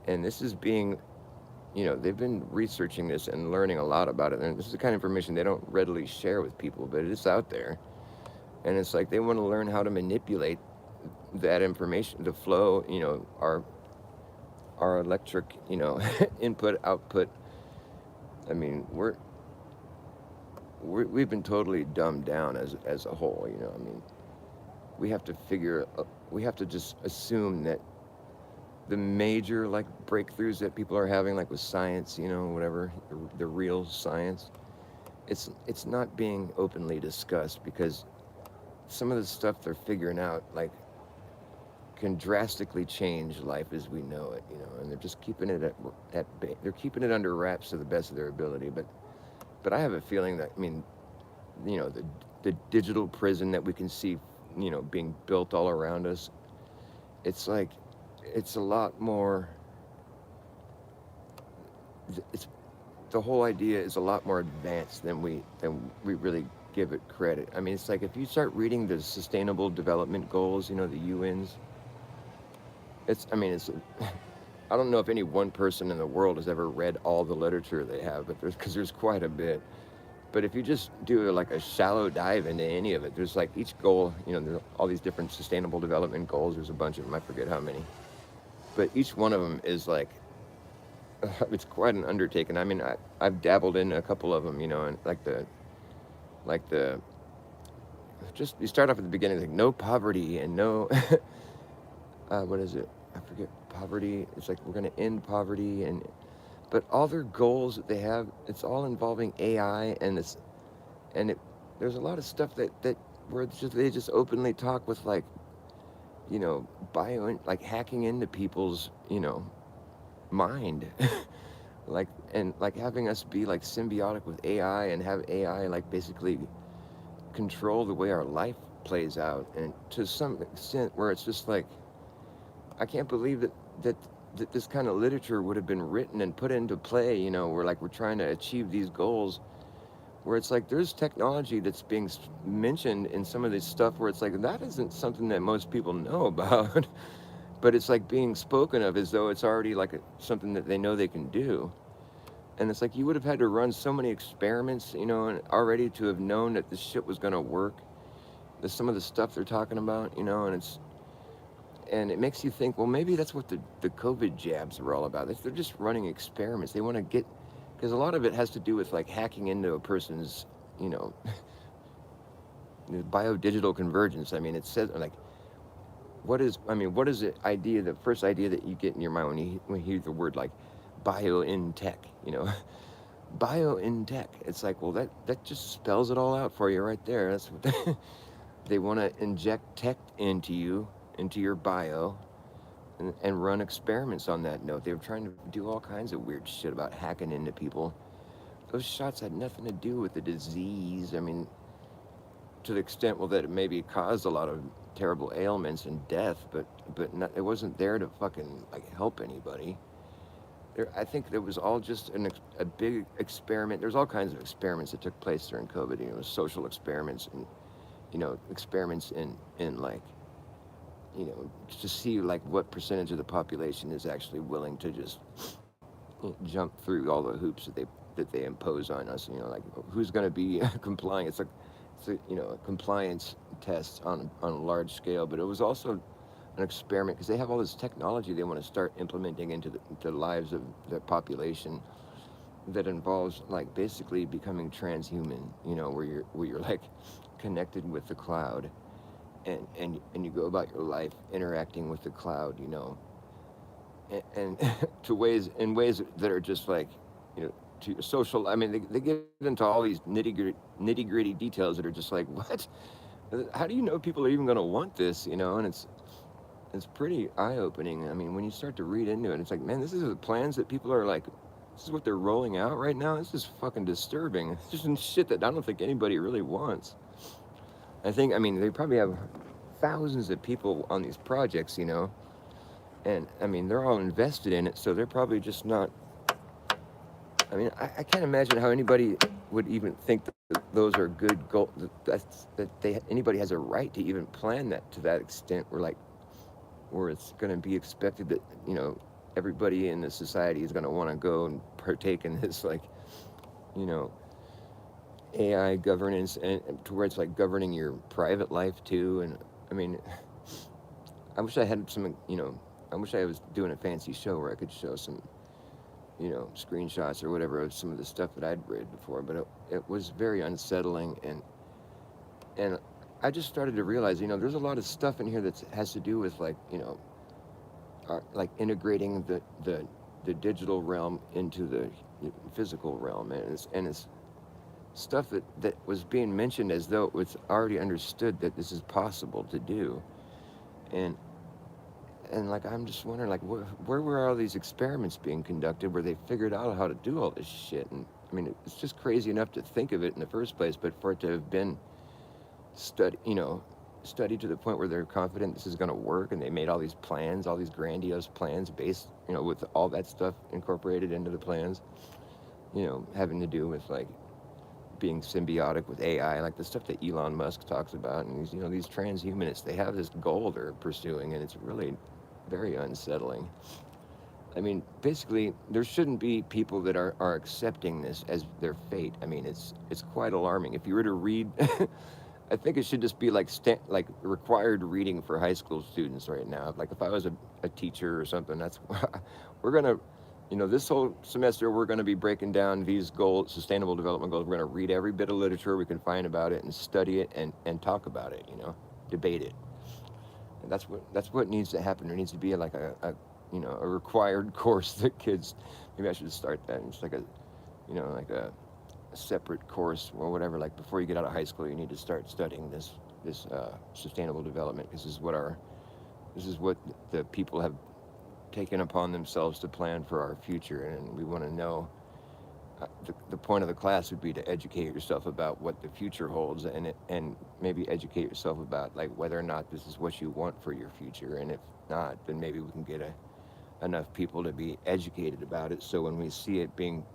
and this is being, you know, they've been researching this and learning a lot about it. And this is the kind of information they don't readily share with people, but it's out there. And it's like they want to learn how to manipulate that information, the flow, you know, our electric, you know, input, output. I mean, we've been totally dumbed down as a whole, you know. I mean, we have to just assume that the major like breakthroughs that people are having, like with science, you know, whatever, the real science, it's not being openly discussed because some of the stuff they're figuring out, like, can drastically change life as we know it, you know, and they're just keeping it they're keeping it under wraps to the best of their ability. But I have a feeling that, I mean, you know, the digital prison that we can see being built all around us. It's like, it's a lot more, it's the whole idea is a lot more advanced than we really give it credit. I mean, it's like if you start reading the Sustainable Development Goals, the UN's, it's I mean, it's I don't know if any one person in the world has ever read all the literature they have, but there's quite a bit. But if you just do like a shallow dive into any of it, there's like each goal, there's all these different Sustainable Development Goals. There's a bunch of them. I forget how many, but each one of them is like it's quite an undertaking. I mean, I've dabbled in a couple of them, and like the just you start off at the beginning, like no poverty and no what is it? I forget poverty. It's like we're gonna end poverty, and but all their goals that they have, it's all involving AI, and it there's a lot of stuff that where they just openly talk with like like hacking into people's mind. Like, and like having us be like symbiotic with AI and have AI like basically control the way our life plays out, and to some extent where it's just like I can't believe that that this kind of literature would have been written and put into play, where like we're trying to achieve these goals, where it's like there's technology that's being mentioned in some of this stuff where it's like that isn't something that most people know about, but it's like being spoken of as though it's already like something that they know they can do. And it's like you would have had to run so many experiments, and already to have known that this shit was going to work. There's some of the stuff they're talking about, and it makes you think, well, maybe that's what the COVID jabs are all about. They're just running experiments. They want to get, because a lot of it has to do with like hacking into a person's, you know, biodigital convergence. I mean, it says like, what is the idea, the first idea that you get in your mind when you hear the word like bio in tech, bio in tech. It's like, well, that just spells it all out for you right there. That's what they want to inject tech into you, into your bio, and run experiments on that note. They were trying to do all kinds of weird shit about hacking into people. Those shots had nothing to do with the disease. I mean, to the extent, well, that it maybe caused a lot of terrible ailments and death, but not, it wasn't there to fucking like help anybody. I think there was all just a big experiment. There's all kinds of experiments that took place during COVID. Social experiments and experiments in like to see like what percentage of the population is actually willing to just jump through all the hoops that they impose on us. Like who's going to be complying. It's a compliance test on a large scale, but it was also an experiment because they have all this technology they want to start implementing into the lives of the population that involves like basically becoming transhuman, where you're like connected with the cloud, and you go about your life interacting with the cloud, and in ways that are just like, to your social. I mean, they get into all these nitty gritty details that are just like, what? How do you know people are even going to want this? And it's pretty eye opening. I mean, when you start to read into it, it's like, man, this is the plans that people are like. This is what they're rolling out right now. This is fucking disturbing. It's just shit that I don't think anybody really wants. I mean, they probably have thousands of people on these projects, and I mean, they're all invested in it, so they're probably just not. I mean, I can't imagine how anybody would even think that those are good goals. Anybody has a right to even plan that to that extent, where it's going to be expected that everybody in the society is going to want to go and partake in this like AI governance, and to where it's like governing your private life too. And I mean, I wish I had some, I wish I was doing a fancy show where I could show some, screenshots or whatever of some of the stuff that I'd read before, but it was very unsettling, and I just started to realize, there's a lot of stuff in here that has to do with like, like integrating the digital realm into the physical realm, and it's stuff that was being mentioned as though it was already understood that this is possible to do, and like I'm just wondering like where were all these experiments being conducted where they figured out how to do all this shit? And I mean, it's just crazy enough to think of it in the first place, but for it to have been studied to the point where they're confident this is going to work, and they made all these plans, all these grandiose plans based, with all that stuff incorporated into the plans, having to do with like being symbiotic with AI, like the stuff that Elon Musk talks about, and these transhumanists, they have this goal they're pursuing, and it's really very unsettling. I mean, basically, there shouldn't be people that are accepting this as their fate. I mean, it's quite alarming. If you were to read, I think it should just be like required reading for high school students right now. Like if I was a teacher or something, that's we're gonna, this whole semester we're gonna be breaking down these goals, sustainable development goals. We're gonna read every bit of literature we can find about it and study it and talk about it. Debate it. And that's what needs to happen. There needs to be like a required course that kids. Maybe I should start that. It's like like a separate course or whatever. Like before you get out of high school, you need to start studying this sustainable development, because this is what the people have taken upon themselves to plan for our future, and we want to know. The point of the class would be to educate yourself about what the future holds, and maybe educate yourself about like whether or not this is what you want for your future, and if not, then maybe we can get enough people to be educated about it, so when we see it being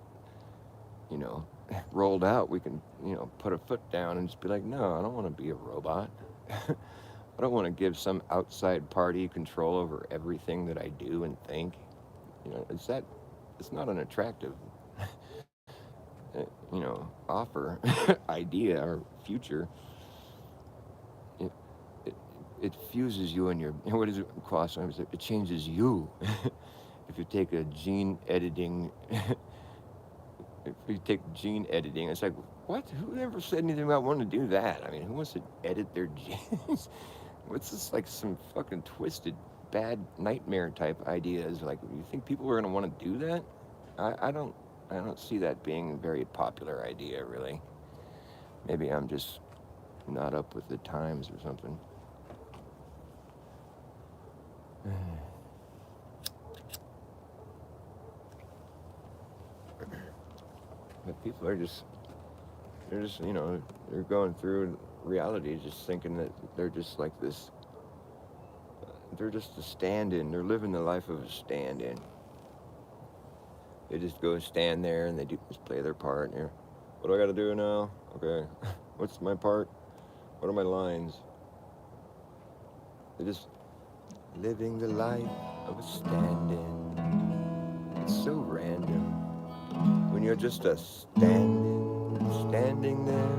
rolled out, we can put a foot down and just be like, no, I don't want to be a robot. I don't want to give some outside party control over everything that I do and think. It's not an attractive offer, idea, or future. It fuses you and your, what is it, it changes you. If you take a gene editing, if you take gene editing, it's like, what? Who ever said anything about wanting to do that? I mean, who wants to edit their genes? What's this, like some fucking twisted, bad nightmare type ideas? Like, you think people are gonna want to do that? I don't see that being a very popular idea, really. Maybe I'm just not up with the times or something. But people are they're going through reality just thinking that they're just like this, they're just a stand-in. They're living the life of a stand-in. They just go stand there and they just play their part. And what do I got to do now? Okay, what's my part? What are my lines? They're just living the life of a stand-in. It's so random. When you're just a standing there,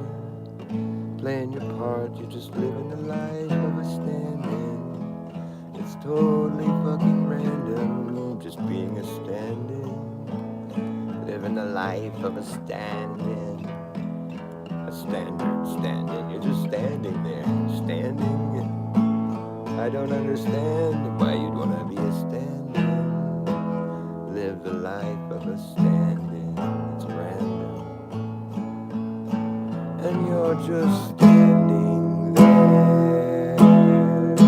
playing your part, you're just living the life of a stand-in. It's totally fucking random, just being a stand-in. Living the life of a stand-in. A standard stand-in, you're just standing there, standing. I don't understand why you'd want to be a stand-in. Live the life of a stand-in. It's random. And you're just standing there. And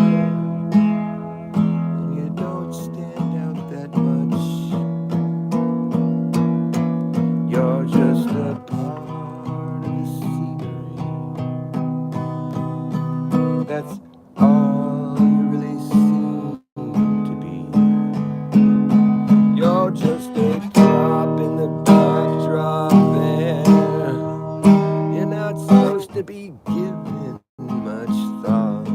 you don't stand out that much. You're just a part of the scenery. That's all you really seem to be. You're just a prop in the backdrop there. You're not supposed to be given much thought.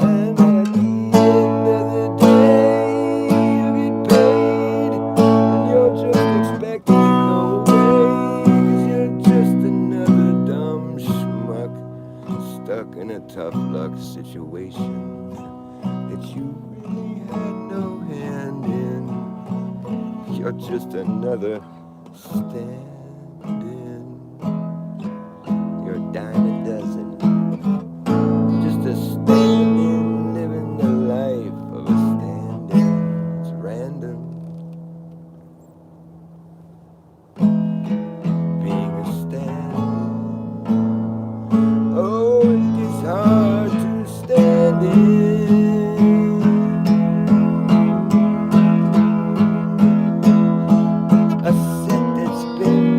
And at the end of the day, you get paid. And you're just expected to go away. 'Cause you're just another dumb schmuck stuck in a tough luck situation that you really had no hand in. You're just another stand-in. You're a dime a dozen. Just a stand-in, living the life of a stand-in. It's random. Being a stand-in. Oh, it is hard to stand in. A set that's been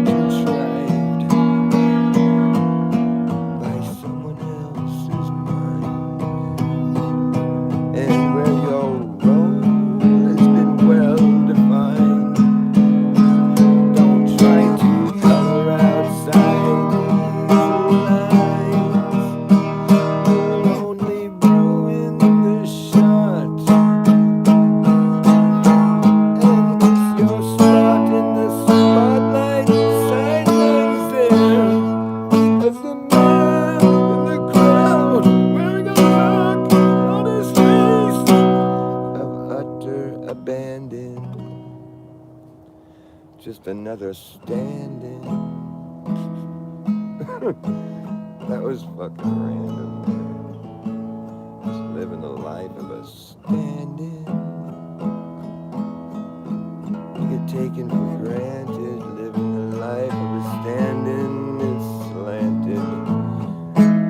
just another stand-in. That was fucking random, man. Just living the life of a stand-in. You get taken for granted, living the life of a stand-in. It's slanted.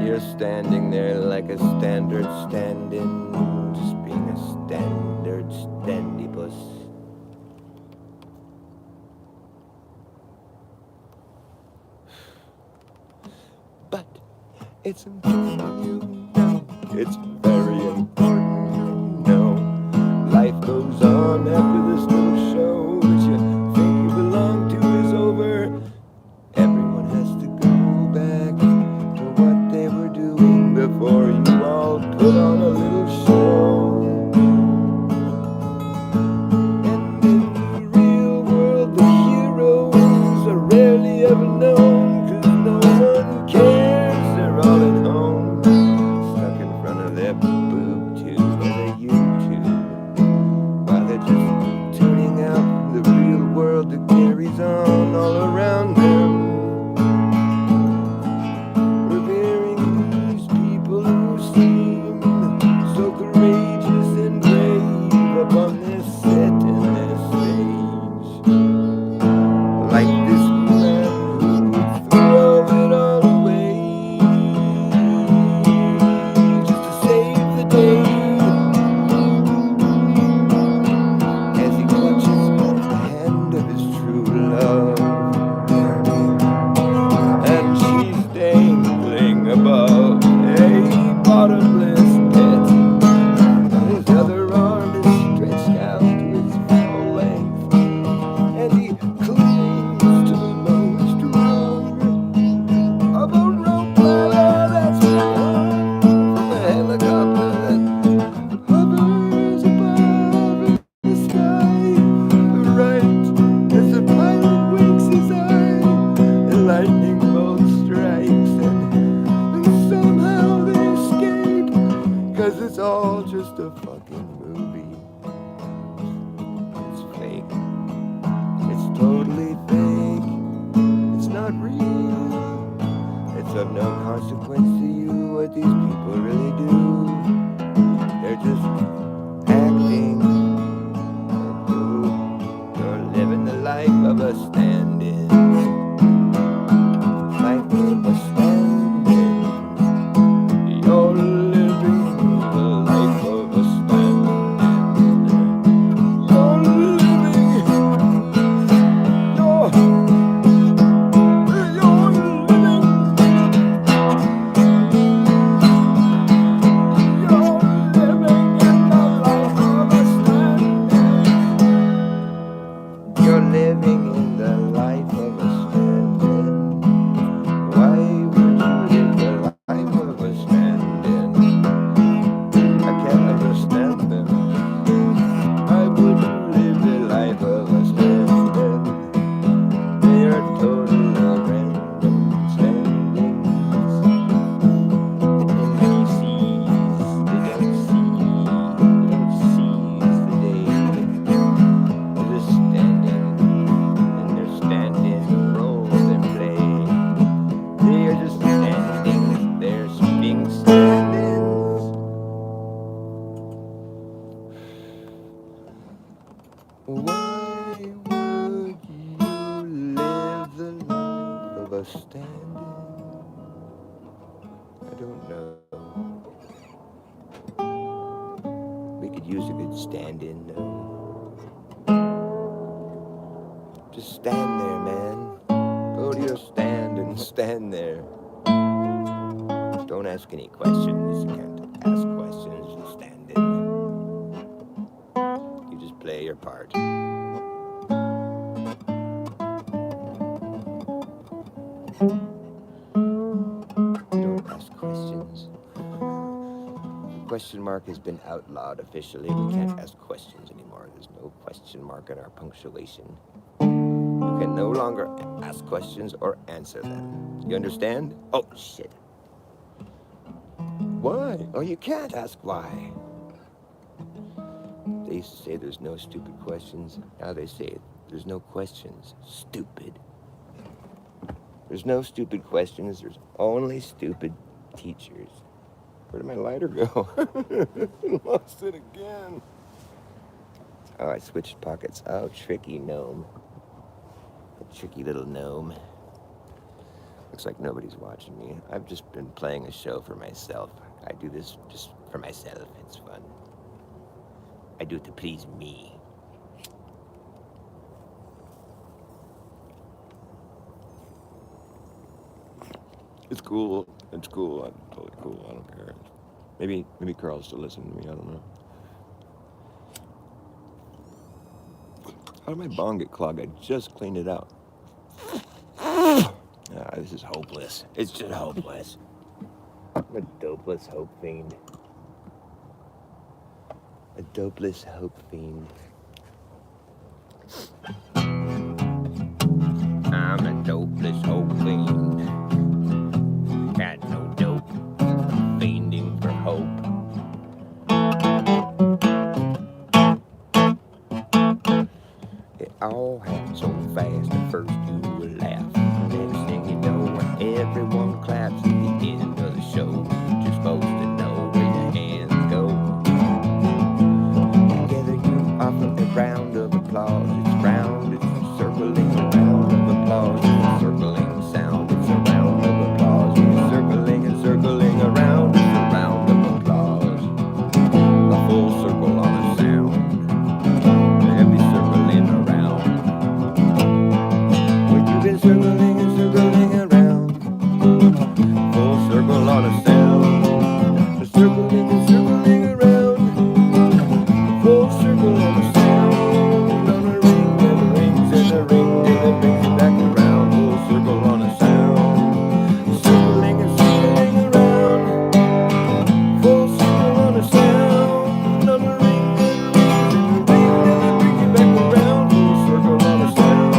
You're standing there like a standard stand-in, just being a standard standybus. But it's important, you know. It's very important, you know. Life goes on after this little show that you think you belong to is over. Everyone has to go back to what they were doing before you all put on a little show. And in the real world, the heroes are rarely ever known, 'cause no one cares. They're all at home, stuck in front of their boob tube or their YouTube, while they're just tuning out the real world that carries on all around them. Revering these people who seem so courageous and brave up on their set and their stage. Like this man who would throw it all away just to save the day, as he clutches the hand of his true love, and she's dangling above a bottomless pit. His other arm is stretched out to its full length, and he clings to the most rung of a rope ladder that's hung from a helicopter that hovers above in the sky. Right as the pilot winks his eye, the lightning bolt strikes, and somehow they escape, 'cause it's all just a fucking movie. It's fake. It's totally fake. It's not real. It's of no consequence to you what these people really do. They're just acting. You're living the life of a stand-in. Life of a stand-in. You're living the life of a stand-in. You're living. You're living. You're living in the life of a stand-in. You're living in the life of a stand-in. Why would you live the life of a stand-in? I can't understand them. Why would you live the life of a stand-in? They are totally random stand-ins. And he sees, they don't seize the day. They're just standing, and they're standing role they play. They are just standing, they're being stand-ins. Why would you live the life of a stand-in? I don't know. We could use a good stand-in, though. Just stand there, man. Go to your stand and stand there. Don't ask any questions. You can't ask questions. Just stand in. You just play your part. Don't ask questions. The question mark has been outlawed officially. We can't ask questions anymore. There's no question mark in our punctuation. You can no longer ask questions or answer them. You understand? Oh, shit. Why? Oh, you can't ask why. They used to say there's no stupid questions. Now they say There's no questions. Stupid. There's no stupid questions. There's only stupid teachers. Where did my lighter go? Lost it again. Oh, I switched pockets. Oh, tricky gnome. A tricky little gnome. Looks like nobody's watching me. I've just been playing a show for myself. I do this just for myself. It's fun. I do it to please me. It's cool. It's cool. I'm totally cool. I don't care. Maybe Carl's still listening to me. I don't know. How did my bong get clogged? I just cleaned it out. This is hopeless. It's just hopeless. I'm a dopeless hope fiend. A dopeless hope fiend. I'm a dopeless hope fiend. Got no dope. Fiending for hope. It all happened so fast. At first you will laugh. Next thing you know, everyone claps at the end of the show. You're supposed to know where your hands go. Together you offer a round of applause. It's round, it's circling a round of applause. It's a circling sound, it's a round of applause. It's circling and circling around. It's a round of applause. A full circle on a sound. Every circling around. When you've been circling and circling around. Full circle on a sound. A circling and circling around. Full circle on a sound. On a ring that rings and a ring that brings you back around. Full circle on a sound. Circling and circling around. Full circle on a sound. On a ring that rings and a ring that brings you back around. Full circle on a sound.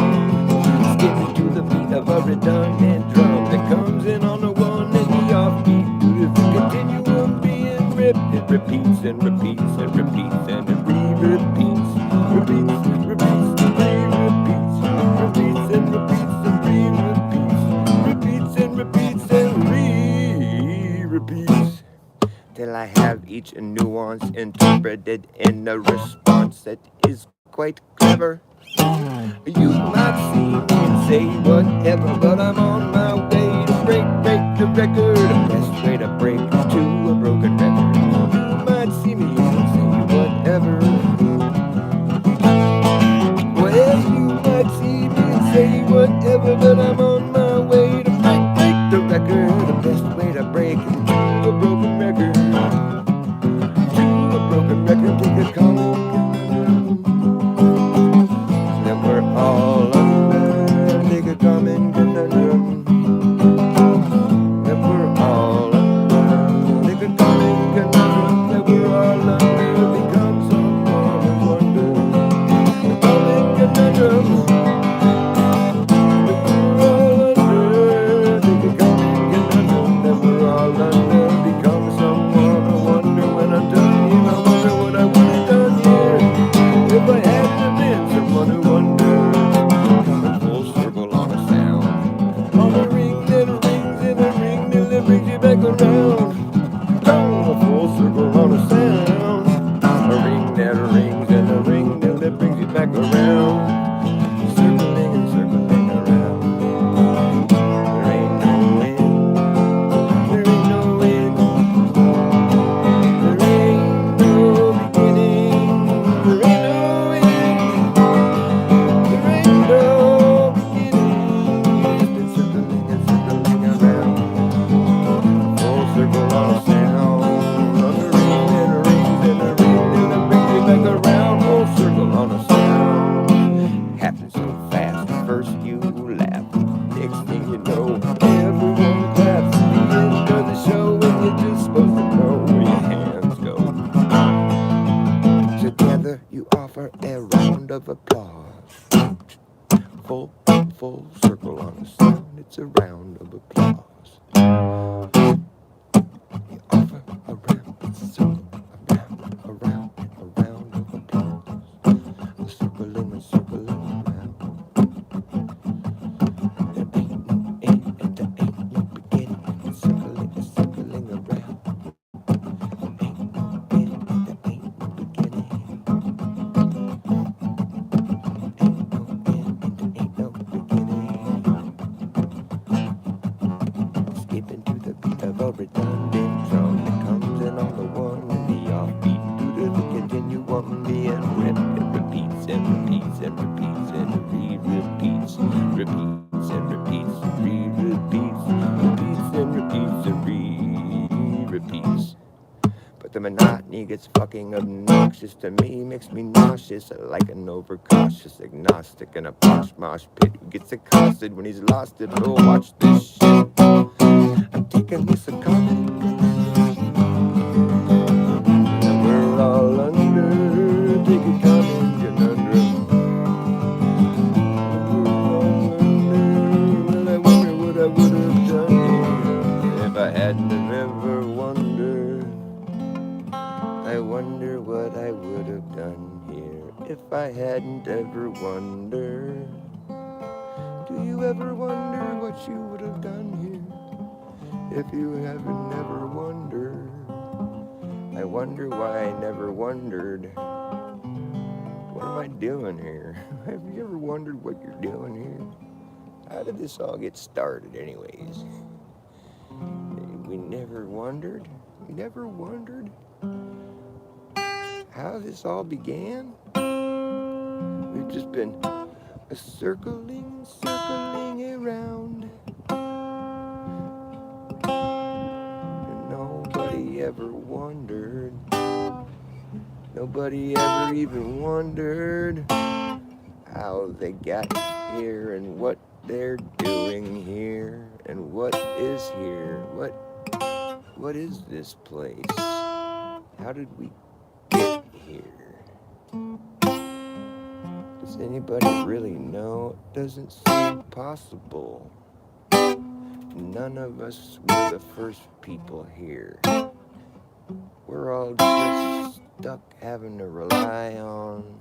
Skipping to the beat of a redundant drum that comes in on the one and the offbeat. Beautiful continuum being ripped. It repeats and repeats and repeats and it re-repeats. Repeats, repeats, re-repeats. Repeats and repeats and re-repeats. Repeats and repeats and re-repeats. Till I have each nuance interpreted in a response that is quite clever. You might see me and say whatever, but I'm on my way to break the record. The best way to break to a broken record. You might see me and say whatever. Well, you might see me and say whatever, but I'm on my way to break the record. The best way to break to a broken record. To a broken record, take a common. That we're all under, take a common conundrum. That we're all under, take a common conundrum. That we're all under, become some common wonder. A common conundrum. That we're all under, take a common conundrum. That we're all under, become someone I wonder. When I'm done here, I wonder what I would have done here if I hadn't been someone who wondered. Coming full circle on a sound. On a ring that rings and a ring that brings you back around. Oh, a full circle on a sound. A ring that rings and a ring that brings you back around. Circling and circling around. There ain't no end. There ain't no end. There ain't no beginning. There ain't no end. There ain't no beginning. It's been circling and circling around. Full circle on a sound. On a ring and a ring and a ring that brings you back around. Full circle on a sound. Happens so fast. First you laugh. Next thing you know, everyone claps at the end of the show, and you're just supposed to know where your hands go. Together you offer a round of applause. Full circle on a sound. It's a round of applause. You offer a round, it's a circle, a round of applause. Circling and circling around. repeats and repeats, repeats, repeats and repeats and repeats. But the monotony gets fucking obnoxious to me, makes me nauseous like an overcautious agnostic in a posh mosh pit who gets accosted when he's lost it. Oh, watch this shit. I'm taking this a comment. And we're all under, take a common conundrum. Well, I wonder what I would have done here if I hadn't have ever wondered. I wonder what I would have done here if I hadn't ever wondered. Do you ever wonder what you would have done here if you haven't never wondered? I wonder why I never wondered. What am I doing here? Have you ever wondered what you're doing here? How did this all get started anyways? We never wondered? We never wondered how this all began? We've just been circling around. And nobody ever wondered. Nobody ever even wondered how they got here and what they're doing here and what is here. What is this place? How did we get here? Does anybody really know? It doesn't seem possible. None of us were the first people here. We're all just stuck having to rely on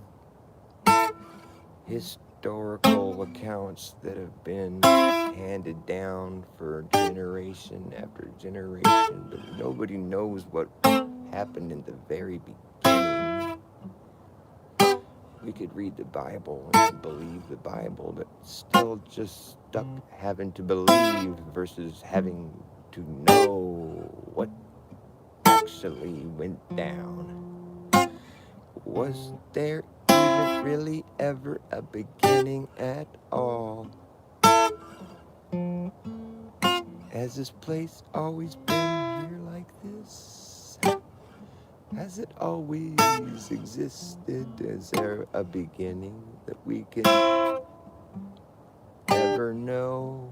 historical accounts that have been handed down for generation after generation, but nobody knows what happened in the very beginning. We could read the Bible and believe the Bible, but still just stuck having to believe versus having to know what actually went down. Was there even really ever a beginning at all? Has this place always been here like this? Has it always existed? Is there a beginning that we can ever know?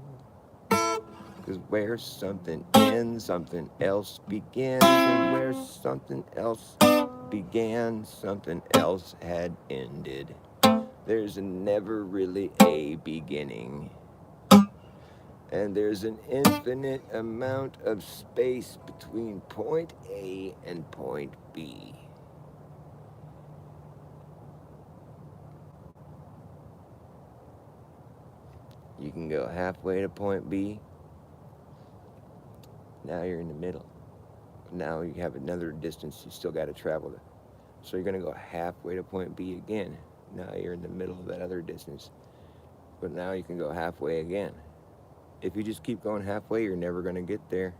Because where something ends, something else begins, and where something else began, something else had ended. There's never really a beginning. And there's an infinite amount of space between point A and point B. You can go halfway to point B. Now you're in the middle. Now you have another distance you still got to travel. So you're going to go halfway to point B again. Now you're in the middle of that other distance. But now you can go halfway again. If you just keep going halfway, you're never going to get there.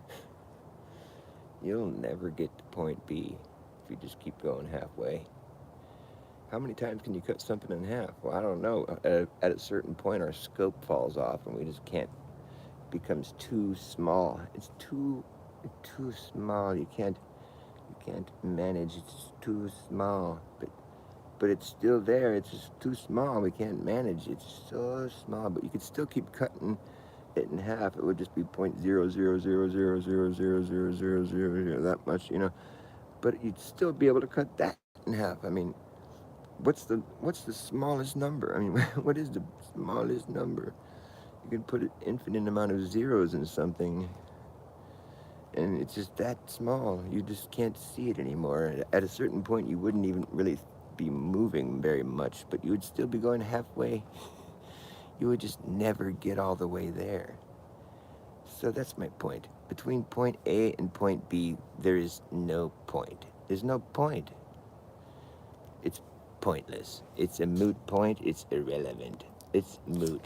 You'll never get to point B if you just keep going halfway. How many times can you cut something in half? Well, I don't know. At a certain point, our scope falls off and we just can't, becomes too small. It's too small. You can't manage. It's just too small. But it's still there. It's just too small. We can't manage. It's so small. But you could still keep cutting it in half. It would just be 0.00000000000 that much, you know. But you'd still be able to cut that in half. I mean, what's the smallest number? I mean, what is the smallest number? You can put an infinite amount of zeros in something, and it's just that small. You just can't see it anymore. At a certain point, you wouldn't even really be moving very much, but you would still be going halfway. You would just never get all the way there. So that's my point. Between point A and point B, there is no point. There's no point. It's pointless. It's a moot point. It's irrelevant. It's moot.